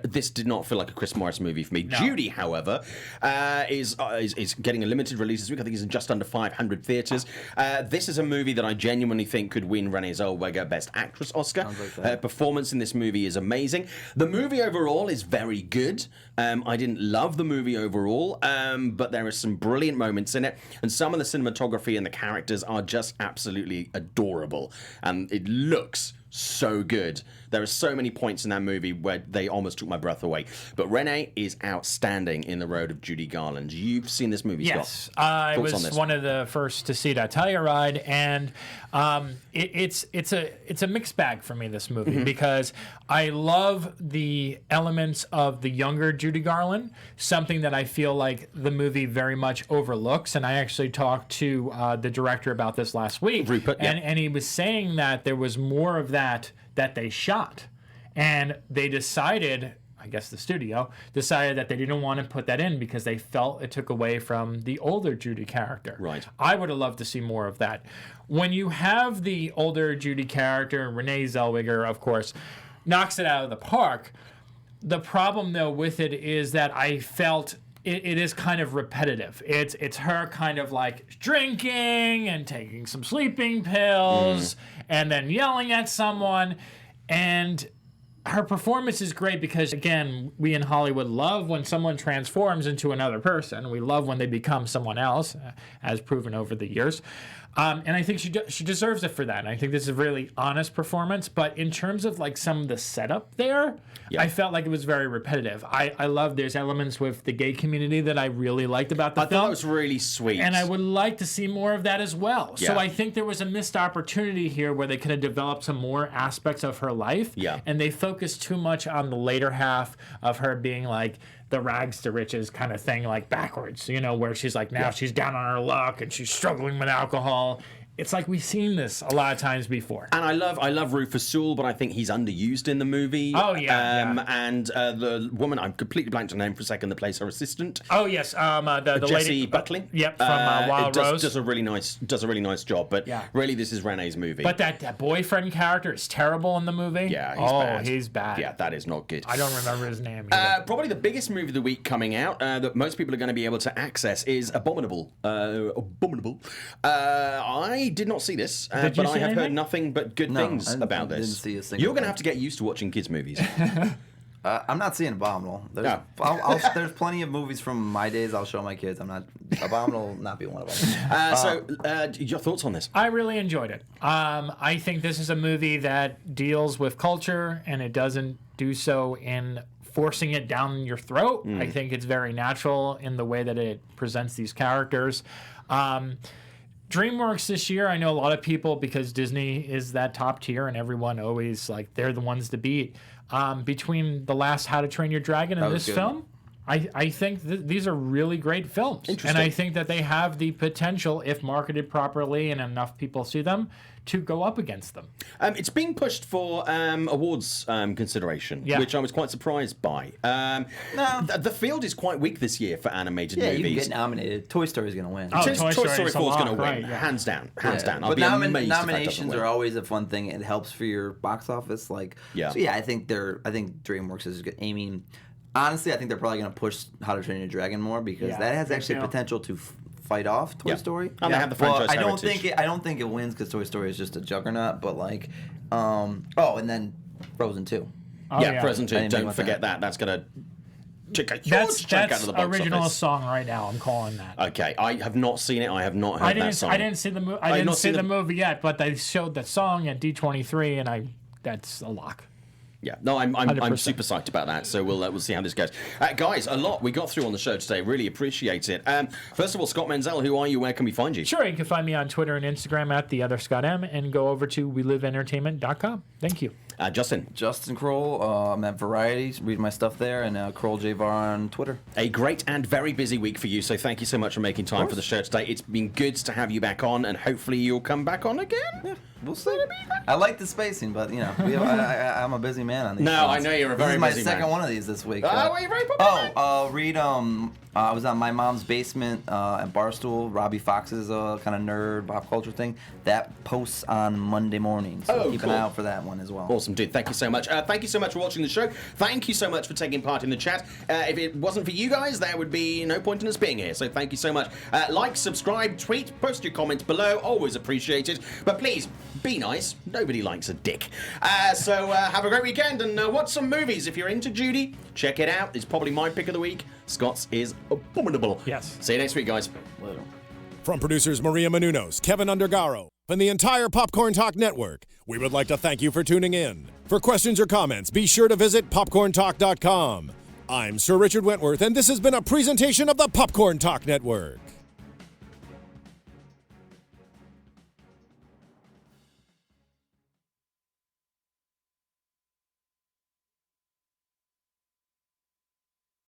this did not feel like a Chris Morris movie for me. No. Judy, however, is getting a limited release this week. I think it's in just under 500 theatres. This is a movie that I genuinely think could win Renee Zellweger Best Actress Oscar. Her performance in this movie is amazing. The movie overall is very good. I didn't love the movie overall, but there are some brilliant moments in it, and some of the cinematography and the characters are just absolutely adorable, and it looks so good. There are so many points in that movie where they almost took my breath away. But Renee is outstanding in the role of Judy Garland. You've seen this movie, Scott? Yes, I was one of the first to see that Telluride, and it's a mixed bag for me, this movie, because I love the elements of the younger Judy Garland, something that I feel like the movie very much overlooks. And I actually talked to the director about this last week, Rupert, and he was saying that there was more of that they shot, and they decided, I guess the studio decided that they didn't want to put that in because they felt it took away from the older Judy character. Right. I would have loved to see more of that. When you have the older Judy character, Renee Zellweger, of course, knocks it out of the park. The problem, though, with it is that I felt it is kind of repetitive. It's her kind of like drinking and taking some sleeping pills and then yelling at someone. And her performance is great because, again, we in Hollywood love when someone transforms into another person. We love when they become someone else, as proven over the years. And I think she deserves it for that. And I think this is a really honest performance. But in terms of like some of the setup there, I felt like it was very repetitive. I love there's elements with the gay community that I really liked about the film. I thought it was really sweet. And I would like to see more of that as well. Yeah. So I think there was a missed opportunity here where they could have developed some more aspects of her life. Yeah. And they focused too much on the later half of her being like the rags to riches kind of thing, like backwards, where she's like now she's down on her luck and she's struggling with alcohol. It's like we've seen this a lot of times before. And I love Rufus Sewell, but I think he's underused in the movie. Oh, yeah. And the woman, I'm completely blanked her name for a second, that plays her assistant. Oh, yes. The Jessie lady, Buckley. Yep, from Wild Rose. Does a really nice job. But really, this is Renee's movie. But that boyfriend character is terrible in the movie. Yeah, he's bad. He's bad. Yeah, that is not good. I don't remember his name. Probably the biggest movie of the week coming out that most people are going to be able to access is Abominable. Abominable. I did not see this. But I have heard nothing but good things about this. Didn't see a single You're going to thing. have to get used to watching kids' movies. I'm not seeing Abominable. There's, there's plenty of movies from my days I'll show my kids. Abominable will not be one of them. Your thoughts on this? I really enjoyed it. I think this is a movie that deals with culture, and it doesn't do so in forcing it down your throat. I think it's very natural in the way that it presents these characters. DreamWorks this year, I know a lot of people, because Disney is that top tier and everyone always, like, they're the ones to beat. Between the last How to Train Your Dragon and this film, I think these are really great films. And I think that they have the potential, if marketed properly and enough people see them, to go up against them. It's being pushed for awards consideration, which I was quite surprised by. The field is quite weak this year for animated movies. You can get nominated. Toy Story's going to win. Oh, Toy Story 4 is going to win, right, hands down. I'll But be amazed if that doesn't nominations win. are always a fun thing. It helps for your box office. So I think DreamWorks is aiming. Honestly, I think they're probably going to push How to Train Your Dragon more, because that has actually potential to fight off Toy Story. And they have the franchise I don't heritage. think it wins, because Toy Story is just a juggernaut. But and then Frozen 2. Frozen 2. Don't forget that. That's going to take a huge chunk out of the box original office. song right now. I'm calling that. Okay, I have not seen it. I have not heard that song. I didn't see the movie. I didn't see the movie yet, but they showed that song at D23, and that's a lock. Yeah, no, I'm 100%. super psyched about that. So we'll see how this goes, guys. A lot we got through on the show today. Really appreciate it. First of all, Scott Menzel, who are you? Where can we find you? Sure, you can find me on Twitter and Instagram at @theotherscottm, and go over to weliveentertainment.com. Thank you. Justin Kroll. I'm at Variety. Read my stuff there, and Kroll JVar on Twitter. A great and very busy week for you. So thank you so much for making time for the show today. It's been good to have you back on, and hopefully you'll come back on again. Yeah. We'll see. I like the spacing, but I'm a busy man on these. No, I know you're a very busy man. This is my second one of these this week. Well, you're very popular. Read I was on My Mom's Basement at Barstool. Robbie Fox's kind of nerd pop culture thing. That posts on Monday morning, so keep an eye out for that one as well. Awesome, dude. Thank you so much. Thank you so much for watching the show. Thank you so much for taking part in the chat. If it wasn't for you guys, there would be no point in us being here. So thank you so much. Like, subscribe, tweet, post your comments below. Always appreciated. But please, be nice. Nobody likes a dick. So have a great weekend, and watch some movies. If you're into Judy, check it out. It's probably my pick of the week. Scott's is Abominable. Yes. See you next week, guys. From producers Maria Menounos, Kevin Undergaro, and the entire Popcorn Talk Network, we would like to thank you for tuning in. For questions or comments, be sure to visit popcorntalk.com. I'm Sir Richard Wentworth, and this has been a presentation of the Popcorn Talk Network.